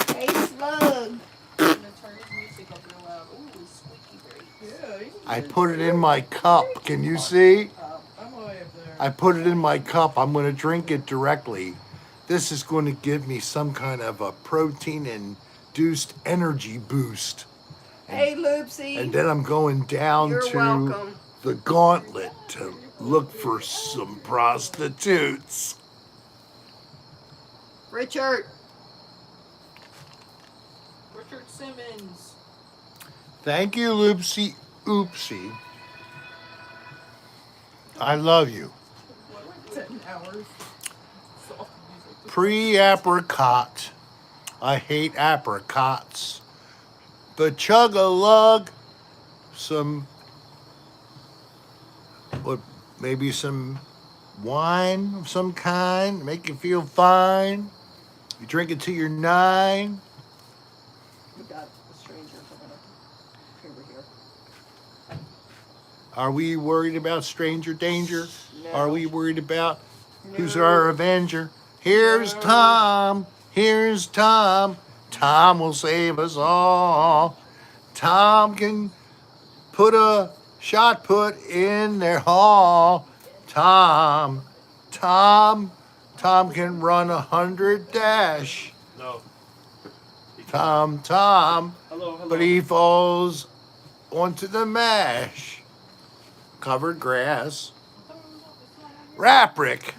[SPEAKER 2] Hey, slug.
[SPEAKER 4] Gonna turn his music up real loud. Ooh, squeaky great. Yeah,
[SPEAKER 1] I put it in my cup. Can you see?
[SPEAKER 4] I'm way up there.
[SPEAKER 1] I put it in my cup. I'm going to drink it directly. This is going to give me some kind of a protein-induced energy boost.
[SPEAKER 2] Hey, Loopsy.
[SPEAKER 1] And then I'm going down
[SPEAKER 2] You're
[SPEAKER 1] to
[SPEAKER 2] welcome.
[SPEAKER 1] the gauntlet to look for some prostitutes.
[SPEAKER 2] Richard.
[SPEAKER 4] Richard Simmons.
[SPEAKER 1] Thank you, Loopsy Oopsie. I love you.
[SPEAKER 4] 10 hours. Soft music.
[SPEAKER 1] Pre-apricot. I hate apricots. But chug-a-lug. Maybe some wine of some kind. Make you feel fine. You drink it till you're 9.
[SPEAKER 2] We got a stranger coming up over here.
[SPEAKER 1] Are we worried about stranger danger?
[SPEAKER 2] No.
[SPEAKER 1] Are we worried about who's
[SPEAKER 2] No.
[SPEAKER 1] our avenger? Here's
[SPEAKER 2] No.
[SPEAKER 1] Tom. Here's Tom. Tom will save us all. Tom can put a shot put in their hall. Tom can run 100 dash.
[SPEAKER 6] No.
[SPEAKER 1] Tom,
[SPEAKER 6] Hello.
[SPEAKER 1] but he falls onto the mash. Covered grass. Raprick.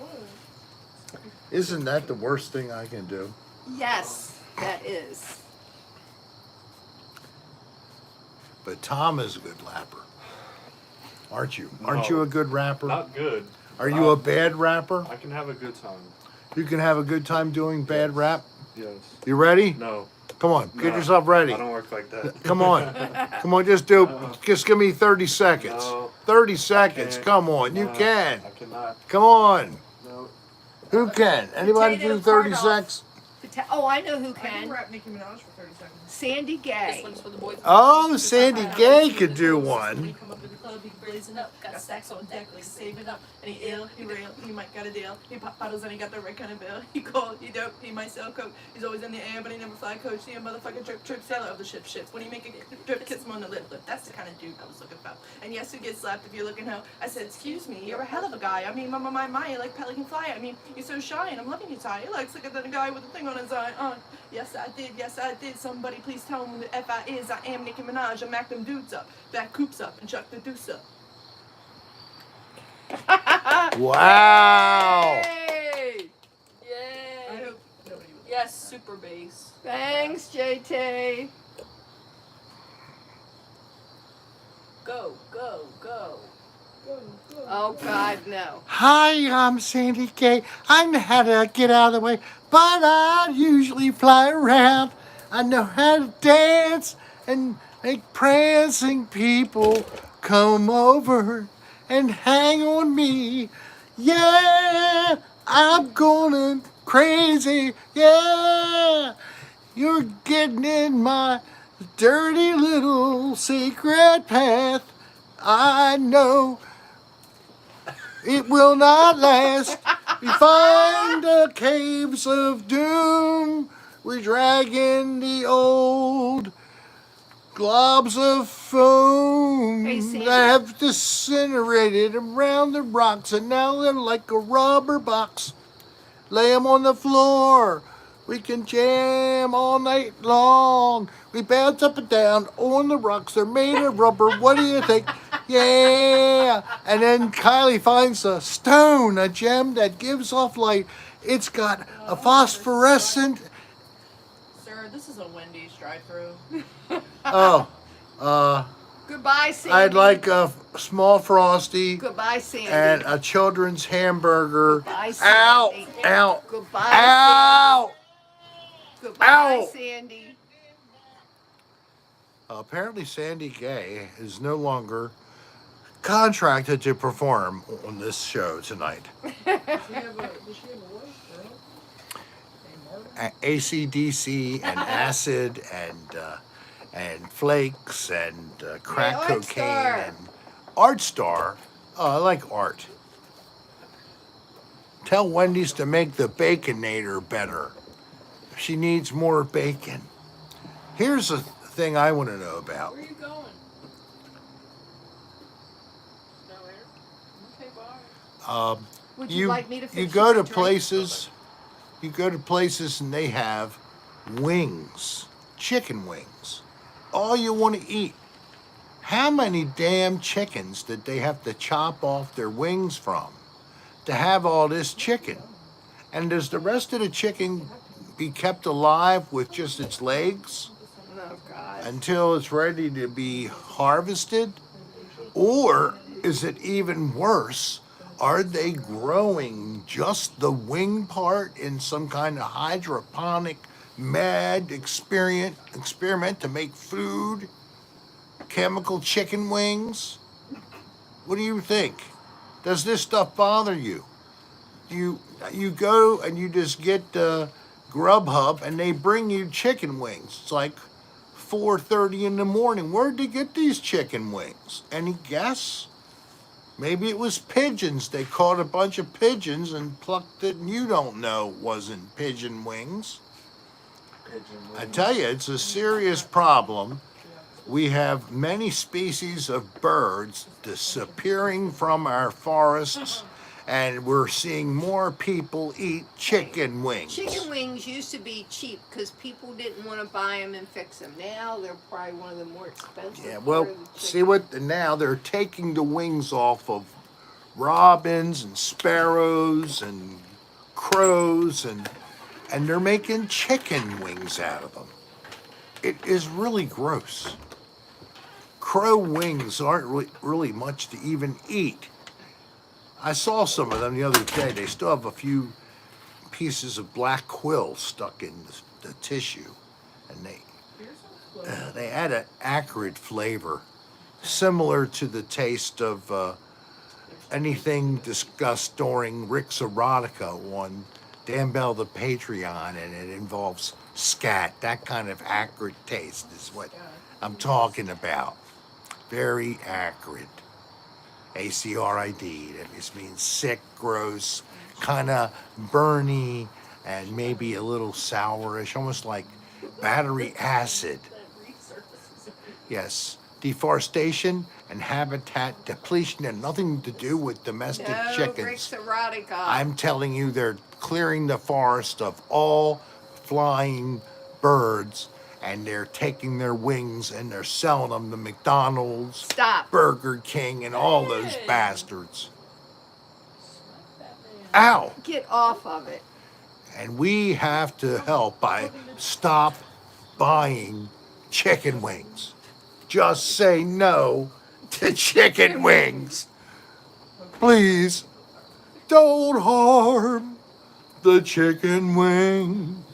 [SPEAKER 1] Isn't that the worst thing I can do?
[SPEAKER 2] Yes, that is.
[SPEAKER 1] But Tom is a good rapper. Aren't you?
[SPEAKER 6] No.
[SPEAKER 1] Aren't you a good rapper?
[SPEAKER 6] Not good.
[SPEAKER 1] Are you a bad rapper?
[SPEAKER 6] I can have a good time.
[SPEAKER 1] You can have a good time doing bad rap.
[SPEAKER 6] Yes.
[SPEAKER 1] You ready?
[SPEAKER 6] No.
[SPEAKER 1] Come on, get
[SPEAKER 6] No,
[SPEAKER 1] yourself ready.
[SPEAKER 6] I don't work like that.
[SPEAKER 1] Come on. Come on, just give me 30 seconds.
[SPEAKER 6] No.
[SPEAKER 1] 30 seconds.
[SPEAKER 6] can't.
[SPEAKER 1] Come on, you
[SPEAKER 6] No,
[SPEAKER 1] can.
[SPEAKER 6] I cannot.
[SPEAKER 1] Come on.
[SPEAKER 6] No.
[SPEAKER 1] Who can? Anybody
[SPEAKER 2] Potato
[SPEAKER 1] do 30
[SPEAKER 2] cart
[SPEAKER 1] seconds?
[SPEAKER 2] Oh, I know who
[SPEAKER 4] I can
[SPEAKER 2] can.
[SPEAKER 4] rap Nicki Minaj for 30 seconds.
[SPEAKER 2] Sandy
[SPEAKER 3] This
[SPEAKER 2] Gay.
[SPEAKER 3] one's for the boys.
[SPEAKER 1] Oh, Sandy Gay could do one.
[SPEAKER 3] Come up in the club, he blazing up, got stacks on deck, like saving up. And he ill, he real, he might got a deal. He pop bottles and he got the right kind of bill. He cold, he dope, he might sell coke. He's always in the air, but he never fly coach. See a motherfucking trip sailor of the ship. When he make a drip, kiss him on the lip. That's the kind of dude I was looking for. And yes, you get slapped if you're looking hell. I said, excuse me, you're a hell of a guy. I mean, my, you're like Pelican Fly. I mean, you're so shy and I'm loving you, Ty. You're like slicker than a guy with a thing on his eye. Yes, I did. Somebody please tell him what the F I is. I am Nicki Minaj. I mack them dudes up, back coops up, and chuck the deuce up.
[SPEAKER 1] Wow.
[SPEAKER 2] Yay!
[SPEAKER 4] I
[SPEAKER 3] Yay!
[SPEAKER 4] hope nobody was.
[SPEAKER 3] Yes, super bass.
[SPEAKER 2] Thanks, JT.
[SPEAKER 3] Go, go, go.
[SPEAKER 2] Oh, God, no.
[SPEAKER 1] Hi, I'm Sandy Gay. I know how to get out of the way, but I usually fly around. I know how to dance and make prancing people come over and hang on me. Yeah, I'm going crazy. Yeah, you're getting in my dirty little secret path. I know it will not last. We find the caves of doom. We drag in the old globs of foam
[SPEAKER 2] Hey, Sandy.
[SPEAKER 1] that have disintegrated around the rocks, and now they're like a rubber box. Lay 'em on the floor. We can jam all night long. We bounce up and down on the rocks. They're made of rubber. What do you think? Yeah. And then Kylie finds a stone, a gem that gives off light. It's got a phosphorescent.
[SPEAKER 4] Sir, this is a Wendy's drive-thru.
[SPEAKER 1] Oh,
[SPEAKER 2] Goodbye, Sandy.
[SPEAKER 1] I'd like a small frosty
[SPEAKER 2] Goodbye, Sandy.
[SPEAKER 1] and a children's hamburger.
[SPEAKER 2] Goodbye,
[SPEAKER 1] Ow!
[SPEAKER 2] Sandy.
[SPEAKER 1] Ow!
[SPEAKER 2] Goodbye,
[SPEAKER 1] Ow!
[SPEAKER 2] Sandy. Goodbye,
[SPEAKER 1] Ow!
[SPEAKER 2] Sandy.
[SPEAKER 1] Apparently, Sandy Gay is no longer contracted to perform on this show tonight.
[SPEAKER 4] Does she have a wife? Girl? Named Marta?
[SPEAKER 1] ACDC and acid and flakes and crack
[SPEAKER 2] Yeah, Art
[SPEAKER 1] cocaine
[SPEAKER 2] Star.
[SPEAKER 1] and Art Star. Oh, I like art. Tell Wendy's to make the Baconator better. She needs more bacon. Here's a thing I want to know about.
[SPEAKER 3] Where are you going? Nowhere. Okay, bye.
[SPEAKER 2] Would you like me to fix
[SPEAKER 1] you
[SPEAKER 2] you
[SPEAKER 1] go
[SPEAKER 2] a
[SPEAKER 1] to
[SPEAKER 2] drink?
[SPEAKER 1] places, and they have wings, chicken wings. All you want to eat. How many damn chickens did they have to chop off their wings from to have all this chicken? And does the rest of the chicken be kept alive with just its legs
[SPEAKER 2] Oh, God.
[SPEAKER 1] until it's ready to be harvested? Or is it even worse? Are they growing just the wing part in some kind of hydroponic mad experiment to make food? Chemical chicken wings? What do you think? Does this stuff bother you? You go and you just get Grubhub and they bring you chicken wings. It's like 4:30 in the morning. Where'd they get these chicken wings? Any guess? Maybe it was pigeons. They caught a bunch of pigeons and plucked it, and you don't know it wasn't pigeon wings. I tell you, it's a serious problem. We have many species of birds disappearing from our forests, and we're seeing more people eat chicken wings.
[SPEAKER 2] Chicken wings used to be cheap because people didn't want to buy them and fix them. Now they're probably one of the more expensive.
[SPEAKER 1] Yeah, well,
[SPEAKER 2] part of the
[SPEAKER 1] see
[SPEAKER 2] chicken.
[SPEAKER 1] what now they're taking the wings off of robins and sparrows and crows and they're making chicken wings out of them. It is really gross. Crow wings aren't really much to even eat. I saw some of them the other day. They still have a few pieces of black quill stuck in the tissue. and
[SPEAKER 4] Beer sounds good.
[SPEAKER 1] they add an acrid flavor, similar to the taste of anything discussed during Rick's Erotica on Dan Bell the Patreon, and it involves scat. That kind of acrid taste is what I'm talking about. Very acrid. ACRID. That just means sick, gross, kind of burny, and maybe a little sourish, almost like battery acid.
[SPEAKER 4] That resurfaces.
[SPEAKER 1] Yes. Deforestation and habitat depletion had nothing to do with domestic
[SPEAKER 2] No,
[SPEAKER 1] chickens.
[SPEAKER 2] Rick's erotica.
[SPEAKER 1] I'm telling you, they're clearing the forest of all flying birds, and they're taking their wings and they're selling them to McDonald's,
[SPEAKER 2] Stop.
[SPEAKER 1] Burger King, and all those
[SPEAKER 4] Hey.
[SPEAKER 1] bastards.
[SPEAKER 4] Smack that man.
[SPEAKER 1] Ow!
[SPEAKER 2] Get off of it.
[SPEAKER 1] And we have to help by stop buying chicken wings. Just say no to chicken wings. Please don't harm the chicken wing.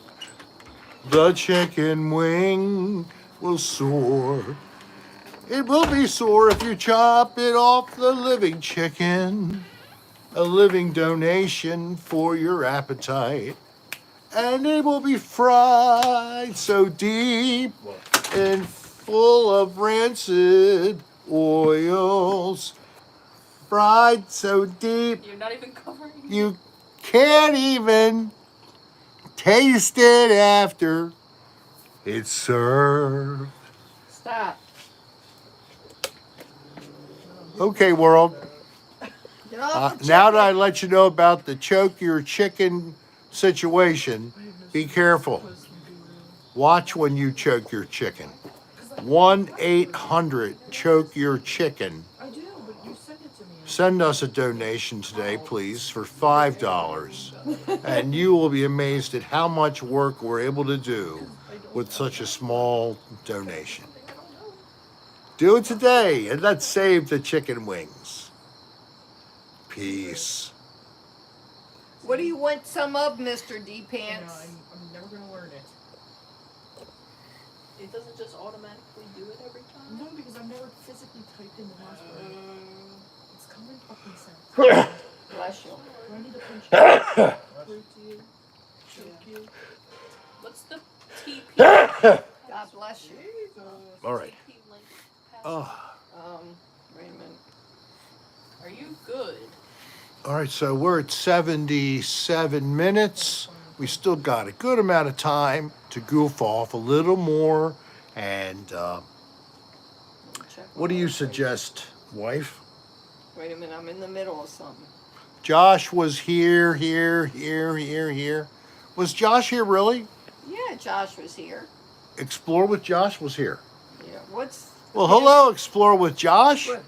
[SPEAKER 1] The chicken wing will soar. It will be sore if you chop it off the living chicken. A living donation for your appetite. And it will be fried so deep and full of rancid oils. Fried so deep
[SPEAKER 4] You're not even covering.
[SPEAKER 1] you can't even taste it after it's served.
[SPEAKER 2] Stop.
[SPEAKER 1] Okay, world.
[SPEAKER 2] Get off the
[SPEAKER 1] Now that I
[SPEAKER 2] chicken.
[SPEAKER 1] let you know about the choke your chicken situation, be careful. Watch when you choke your chicken. 1-800-CHOKE-YOUR-CHICKEN.
[SPEAKER 4] I do, but you sent it to me.
[SPEAKER 1] Send us a donation today, please, for $5. And you will be amazed at how much work we're able to do with such a small donation. Do it today, and let's save the chicken wings. Peace.
[SPEAKER 2] What do you want some of, Mr. D
[SPEAKER 4] No,
[SPEAKER 2] Pants?
[SPEAKER 4] I'm never gonna learn it.
[SPEAKER 3] It doesn't just automatically do it every time.
[SPEAKER 4] No, because I've never physically typed in the password. It's common fucking sense.
[SPEAKER 2] Bless you.
[SPEAKER 4] Do I need to punch through to you? Choke you?
[SPEAKER 3] What's the TP?
[SPEAKER 2] God bless you.
[SPEAKER 1] All right.
[SPEAKER 3] TP link password?
[SPEAKER 1] Oh.
[SPEAKER 2] Wait a minute.
[SPEAKER 3] Are you good?
[SPEAKER 1] All right, so we're at 77 minutes. We still got a good amount of time to goof off a little more. And
[SPEAKER 2] Check
[SPEAKER 1] what do
[SPEAKER 2] my
[SPEAKER 1] you
[SPEAKER 2] website.
[SPEAKER 1] suggest, wife?
[SPEAKER 2] Wait a minute. I'm in the middle of something.
[SPEAKER 1] Josh was here. Was Josh here really?
[SPEAKER 2] Yeah, Josh was here.
[SPEAKER 1] Explore with Josh was here.
[SPEAKER 2] Yeah. What's
[SPEAKER 1] Well, hello, Explore with Josh.
[SPEAKER 2] What?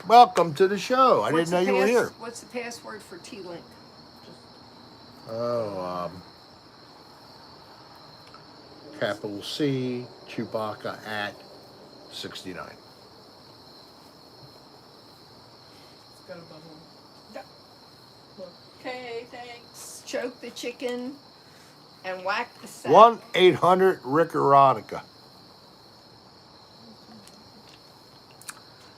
[SPEAKER 1] Welcome to the show. I
[SPEAKER 2] what's
[SPEAKER 1] didn't know
[SPEAKER 2] the
[SPEAKER 1] you were here.
[SPEAKER 2] What's the password for T-Link?
[SPEAKER 1] Oh, capital C, Chewbacca at 69.
[SPEAKER 4] It's got a bubble.
[SPEAKER 3] Okay, thanks.
[SPEAKER 2] Choke the chicken and whack the sack.
[SPEAKER 1] 1-800-RICK-EROTICA.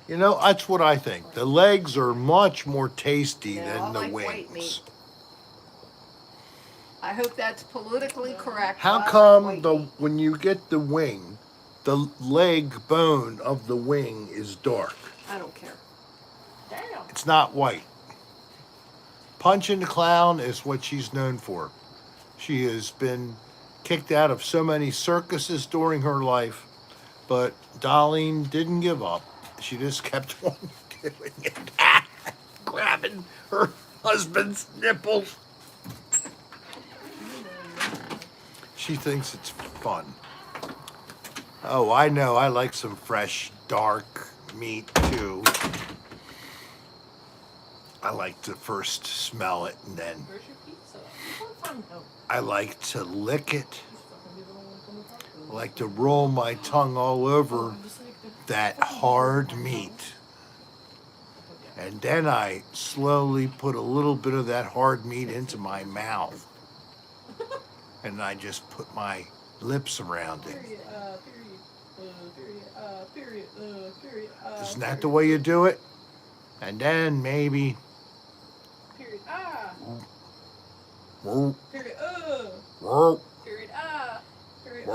[SPEAKER 1] You know, that's what I think. The legs are much more tasty
[SPEAKER 2] No,
[SPEAKER 1] than
[SPEAKER 2] I
[SPEAKER 1] the
[SPEAKER 2] like
[SPEAKER 1] wings.
[SPEAKER 2] white meat. I hope that's politically correct.
[SPEAKER 1] How
[SPEAKER 2] but I like
[SPEAKER 1] come
[SPEAKER 2] white
[SPEAKER 1] the
[SPEAKER 2] meat.
[SPEAKER 1] when you get the wing, the leg bone of the wing is dark?
[SPEAKER 2] I don't care.
[SPEAKER 3] Damn.
[SPEAKER 1] It's not white. Punching the Clown is what she's known for. She has been kicked out of so many circuses during her life, but Darlene didn't give up. She just kept on doing it, grabbing her husband's nipples. She thinks it's fun. Oh, I know. I like some fresh, dark meat too. I like to first smell it, and then
[SPEAKER 3] Where's your pizza?
[SPEAKER 1] I like to lick it.
[SPEAKER 4] Fucking people don't want to come to talk to
[SPEAKER 1] I
[SPEAKER 4] them.
[SPEAKER 1] like to roll my tongue all over
[SPEAKER 4] I'm just like the
[SPEAKER 1] that
[SPEAKER 4] fucking
[SPEAKER 1] hard
[SPEAKER 4] people.
[SPEAKER 1] meat. And then I slowly put a little bit of that hard meat into my mouth. And I just put my lips around it.
[SPEAKER 4] Period. Period.
[SPEAKER 1] Isn't that the way you do it? And then maybe.
[SPEAKER 4] Period.
[SPEAKER 1] Whoop,
[SPEAKER 4] Period.
[SPEAKER 1] whoop,
[SPEAKER 3] Period.
[SPEAKER 4] Period.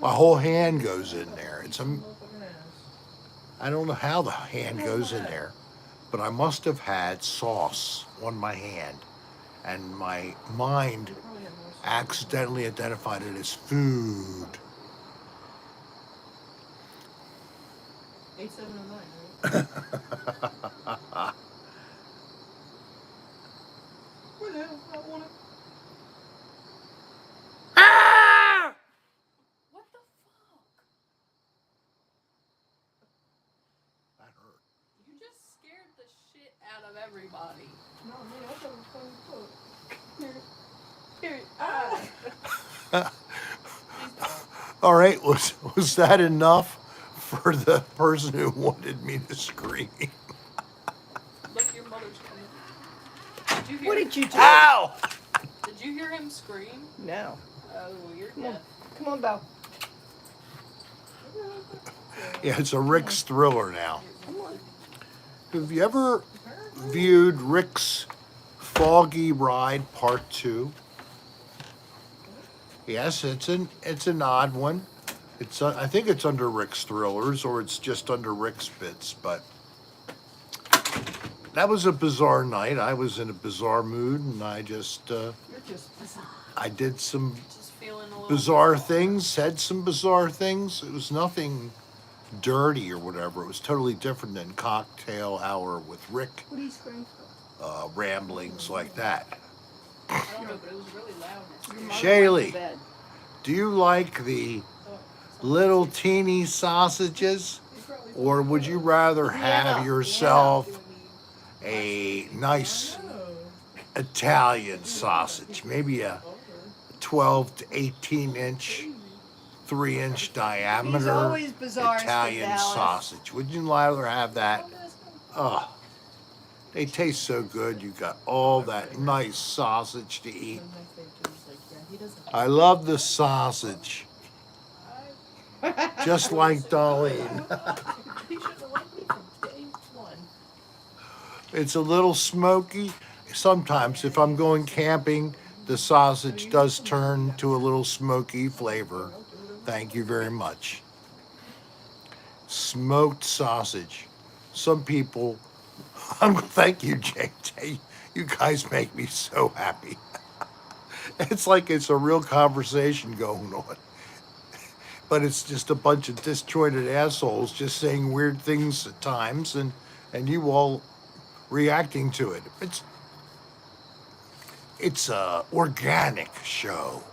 [SPEAKER 1] my whole hand goes in there. It's
[SPEAKER 4] Motherfucking ass.
[SPEAKER 1] I don't know how the hand goes in there, but I must have had sauce on my hand, and my mind
[SPEAKER 4] You probably have more sauce.
[SPEAKER 1] accidentally identified it as food.
[SPEAKER 4] 8709, right? Where the hell? I want it.
[SPEAKER 3] What the fuck?
[SPEAKER 1] That hurt.
[SPEAKER 3] You just scared the shit out of everybody.
[SPEAKER 4] No, man, I thought it was funny as fuck. Period.
[SPEAKER 1] All right, was that enough for the person who wanted me to scream?
[SPEAKER 3] Look, your mother's coming. Did you hear?
[SPEAKER 2] What did you do?
[SPEAKER 1] Ow!
[SPEAKER 3] Did you hear him scream?
[SPEAKER 2] No.
[SPEAKER 3] Oh, you're
[SPEAKER 2] Come on.
[SPEAKER 3] deaf.
[SPEAKER 2] Come on, Bo.
[SPEAKER 1] Yeah, it's a Rick's thriller now.
[SPEAKER 2] Come on.
[SPEAKER 1] Have you ever viewed Rick's Foggy Ride Part 2? Yes, it's an odd one. It's I think it's under Rick's Thrillers, or it's just under Rick's Bits, but that was a bizarre night. I was in a bizarre mood, and I just
[SPEAKER 4] You're just bizarre.
[SPEAKER 1] I did some
[SPEAKER 3] Just feeling a little
[SPEAKER 1] bizarre things, said some bizarre things. It was nothing dirty or whatever. It was totally different than Cocktail Hour with Rick,
[SPEAKER 2] What are you screaming for?
[SPEAKER 1] ramblings like that.
[SPEAKER 3] I don't know, but it was really loud.
[SPEAKER 2] Your mother
[SPEAKER 1] Shaylee.
[SPEAKER 2] went to bed.
[SPEAKER 1] Do you like the little teeny sausages, or would you rather have yourself a nice Italian sausage, maybe a 12 to 18 inch, 3-inch
[SPEAKER 2] He's
[SPEAKER 1] diameter
[SPEAKER 2] always bizarre as
[SPEAKER 1] Italian
[SPEAKER 2] Dallas.
[SPEAKER 1] sausage? Would you rather have that? Oh, they taste so good. You got all that nice sausage to eat. I love the sausage, just like Darlene.
[SPEAKER 4] He should have liked me from day one.
[SPEAKER 1] It's a little smoky. Sometimes, if I'm going camping, the sausage does turn to a little smoky flavor. Thank you very much. Smoked sausage. Some people, thank you, JJ. You guys make me so happy. It's like it's a real conversation going on. But it's just a bunch of disjointed assholes just saying weird things at times, and you all reacting to it. It's a organic show,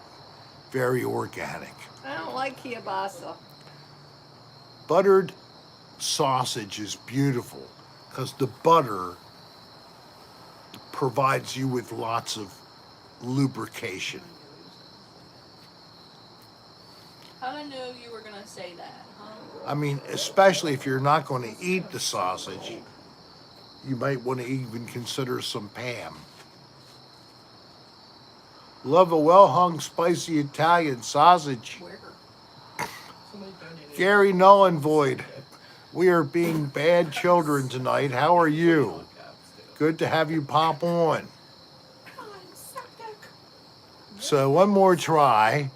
[SPEAKER 1] very organic.
[SPEAKER 2] I don't like kielbasa.
[SPEAKER 1] Buttered sausage is beautiful because the butter provides you with lots of lubrication.
[SPEAKER 3] How did I know you were gonna say that, huh?
[SPEAKER 1] I mean, especially if you're not going to eat the sausage, you might want to even consider some Pam. Love a well-hung, spicy Italian sausage.
[SPEAKER 3] Where?
[SPEAKER 4] Somebody donated.
[SPEAKER 1] Gary Nullenvoid, we are being bad children tonight. How are you? Good to have you pop on. So one more try.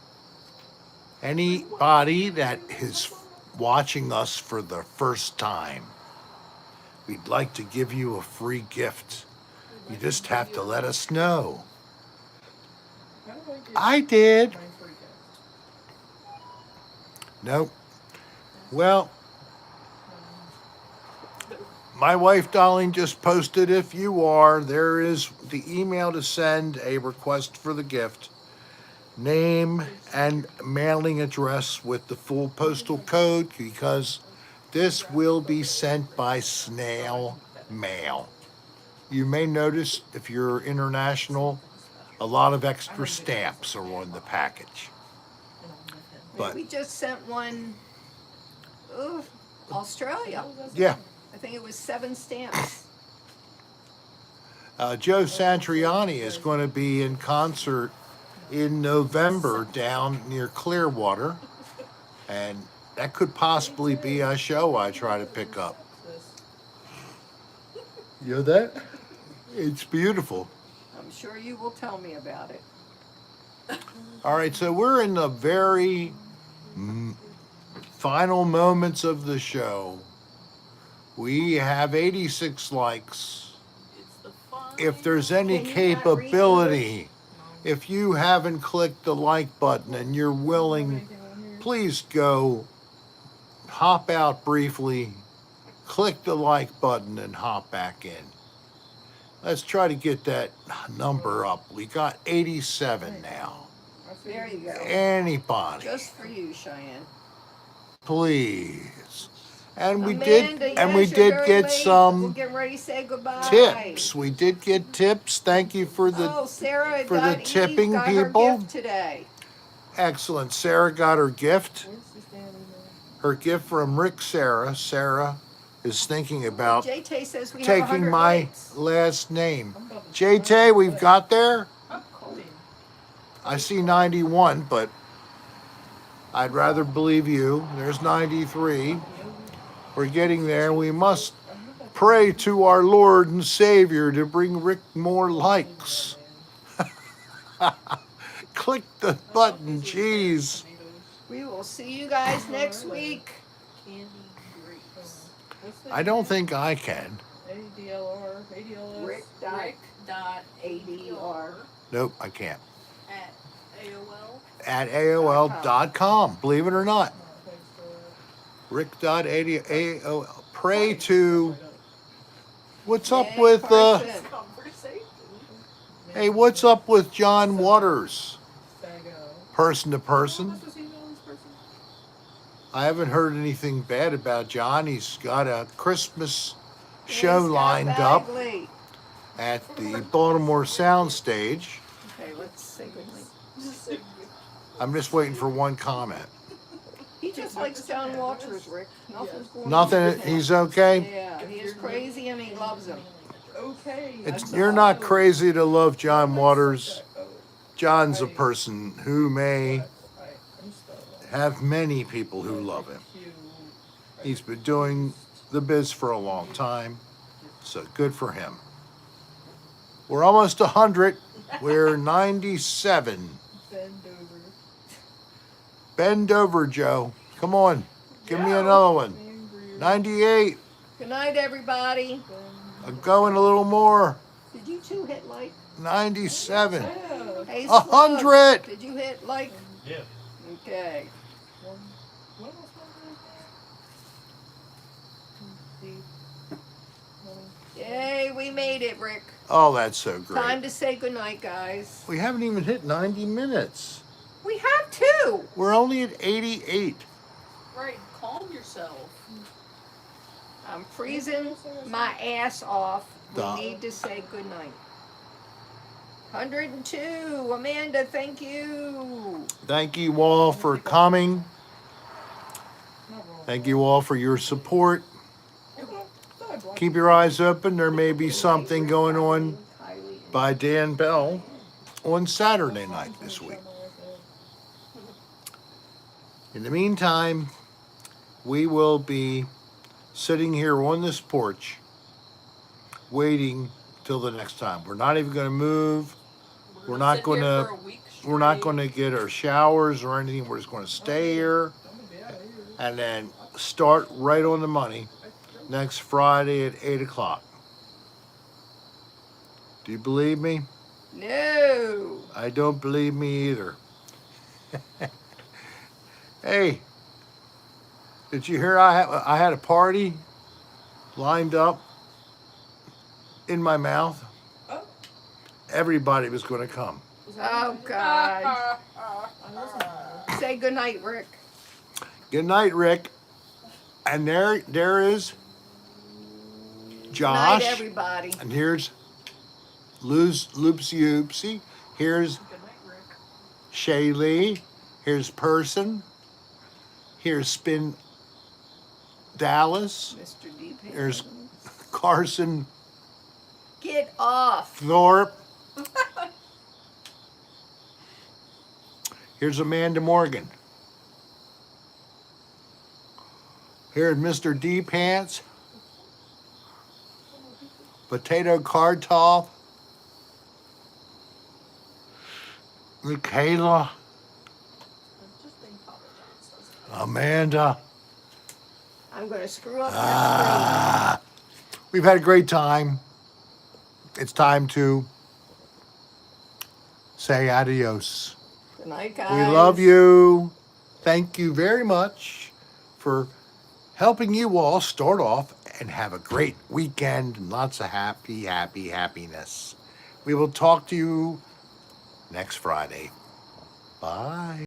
[SPEAKER 1] Anybody that is watching us for the first time, we'd like to give you a free gift. You just have to let us know.
[SPEAKER 4] How do I get
[SPEAKER 1] I did.
[SPEAKER 4] my free gift?
[SPEAKER 1] Nope. Well, my wife, Darlene, just posted, if you are, there is the email to send a request for the gift. Name and mailing address with the full postal code, because this will be sent by snail mail. You may notice, if you're international, a lot of extra stamps are on the package. But
[SPEAKER 2] We just sent one, Australia.
[SPEAKER 1] yeah,
[SPEAKER 2] I think it was 7 stamps.
[SPEAKER 1] Joe Santriani is going to be in concert in November down near Clearwater, and that could possibly be a show I try to pick up. You know that? It's beautiful.
[SPEAKER 2] I'm sure you will tell me about it.
[SPEAKER 1] All right, so we're in the very final moments of the show. We have 86 likes.
[SPEAKER 3] It's the fun.
[SPEAKER 1] If there's any
[SPEAKER 2] Can you not read
[SPEAKER 1] capability, if you haven't clicked the like button and you're willing, please go hop out briefly, click the like button, and hop back in. Let's try to get that number up. We got 87 now.
[SPEAKER 2] There you go.
[SPEAKER 1] Anybody,
[SPEAKER 2] Just for you, Cheyenne.
[SPEAKER 1] please. And we
[SPEAKER 2] Amanda,
[SPEAKER 1] did,
[SPEAKER 2] yes,
[SPEAKER 1] and we
[SPEAKER 2] you're
[SPEAKER 1] did
[SPEAKER 2] very
[SPEAKER 1] get
[SPEAKER 2] late. We're
[SPEAKER 1] some
[SPEAKER 2] getting ready to say goodbye.
[SPEAKER 1] tips. We did get tips. Thank you for the
[SPEAKER 2] Oh, Sarah
[SPEAKER 1] for
[SPEAKER 2] got
[SPEAKER 1] the tipping
[SPEAKER 2] got
[SPEAKER 1] people.
[SPEAKER 2] her gift today.
[SPEAKER 1] Excellent. Sarah got her gift. Her gift from Rick Serra. Sarah is thinking about
[SPEAKER 2] JT says we have
[SPEAKER 1] taking
[SPEAKER 2] 100
[SPEAKER 1] my
[SPEAKER 2] likes.
[SPEAKER 1] last name. JT, we've got there.
[SPEAKER 3] I'm calling.
[SPEAKER 1] I see 91, but I'd rather believe you. There's 93. We're getting there. We must pray to our Lord and Savior to bring Rick more likes. Click the button, jeez.
[SPEAKER 2] We will see you guys next week.
[SPEAKER 3] Candy grapes.
[SPEAKER 1] I don't think I can.
[SPEAKER 4] ADLR, ADLS.
[SPEAKER 2] Rick dot
[SPEAKER 3] Rick dot
[SPEAKER 2] ADR.
[SPEAKER 1] Nope, I can't.
[SPEAKER 3] at AOL.
[SPEAKER 1] At AOL.com, believe it or not. Rick.AOL. Pray to. What's up
[SPEAKER 2] Yay,
[SPEAKER 1] with
[SPEAKER 2] Carson.
[SPEAKER 3] Conversation.
[SPEAKER 1] hey, what's up with John Waters?
[SPEAKER 4] Fago.
[SPEAKER 1] Person to person.
[SPEAKER 3] Am I supposed to email this person?
[SPEAKER 1] I haven't heard anything bad about John. He's got a Christmas
[SPEAKER 2] Hey,
[SPEAKER 1] show
[SPEAKER 2] Scott
[SPEAKER 1] lined up
[SPEAKER 2] Bagley.
[SPEAKER 1] at the Baltimore Soundstage.
[SPEAKER 2] Okay, let's say goodnight.
[SPEAKER 1] I'm just waiting for one comment.
[SPEAKER 2] He just likes John Walters, Rick. Nothing's going on.
[SPEAKER 1] Nothing.
[SPEAKER 2] with him.
[SPEAKER 1] He's okay.
[SPEAKER 2] Yeah, he is crazy and he loves him.
[SPEAKER 4] Okay.
[SPEAKER 1] You're not crazy to love John Waters. John's a person who may have many people who love him. He's been doing the biz for a long time, so good for him. We're almost 100. We're 97.
[SPEAKER 4] Bend over.
[SPEAKER 1] Bend over, Joe. Come on. Give me another one. 98.
[SPEAKER 2] Good night, everybody.
[SPEAKER 1] I'm going a little more.
[SPEAKER 2] Did you two hit like?
[SPEAKER 1] 97.
[SPEAKER 4] Yeah.
[SPEAKER 2] Hey,
[SPEAKER 1] 100.
[SPEAKER 2] Slug, did you hit like?
[SPEAKER 6] Yeah.
[SPEAKER 2] Okay.
[SPEAKER 4] What else was there?
[SPEAKER 2] Yay, we made it, Rick.
[SPEAKER 1] Oh, that's so great.
[SPEAKER 2] Time to say goodnight, guys.
[SPEAKER 1] We haven't even hit 90 minutes.
[SPEAKER 2] We have two.
[SPEAKER 1] We're only at 88.
[SPEAKER 3] Right, calm yourself.
[SPEAKER 2] I'm freezing my ass off. We
[SPEAKER 1] Duh.
[SPEAKER 2] need to say goodnight. 102. Amanda, thank you.
[SPEAKER 1] Thank you all for coming. Thank you all for your support. Keep your eyes open. There may be something going on by Dan Bell on Saturday night this week. In the meantime, we will be sitting here on this porch waiting till the next time. We're not even going to move. We're not
[SPEAKER 3] sit
[SPEAKER 1] going
[SPEAKER 3] here
[SPEAKER 1] to
[SPEAKER 3] for a week
[SPEAKER 1] we're not
[SPEAKER 3] straight.
[SPEAKER 1] going to get our showers or anything. We're just going to stay here and then start right on the money next Friday at 8 o'clock. Do you believe me?
[SPEAKER 2] No.
[SPEAKER 1] I don't believe me either. Hey, did you hear I had a party lined up in my mouth?
[SPEAKER 4] Oh.
[SPEAKER 1] Everybody was going to come.
[SPEAKER 2] Oh, God. Say goodnight, Rick.
[SPEAKER 1] Good night, Rick. And there is
[SPEAKER 2] Good
[SPEAKER 1] Josh.
[SPEAKER 2] night, everybody.
[SPEAKER 1] And here's Loopsy Oopsy. Here's
[SPEAKER 3] Good night, Rick.
[SPEAKER 1] Shaylee. Here's Person. Here's Spin Dallas.
[SPEAKER 2] Mr. Deep.
[SPEAKER 1] There's Carson
[SPEAKER 2] Get off.
[SPEAKER 1] Thorpe. Here's Amanda Morgan. Here's Mr. D Pants. Potato Cartop. Michaela.
[SPEAKER 3] I just think Papa John's does it.
[SPEAKER 1] Amanda.
[SPEAKER 2] I'm gonna screw up your
[SPEAKER 1] We've had a great time. It's time to say adios.
[SPEAKER 2] throat. Good night, guys.
[SPEAKER 1] We love you. Thank you very much for helping you all start off and have a great weekend and lots of happiness. We will talk to you next Friday. Bye.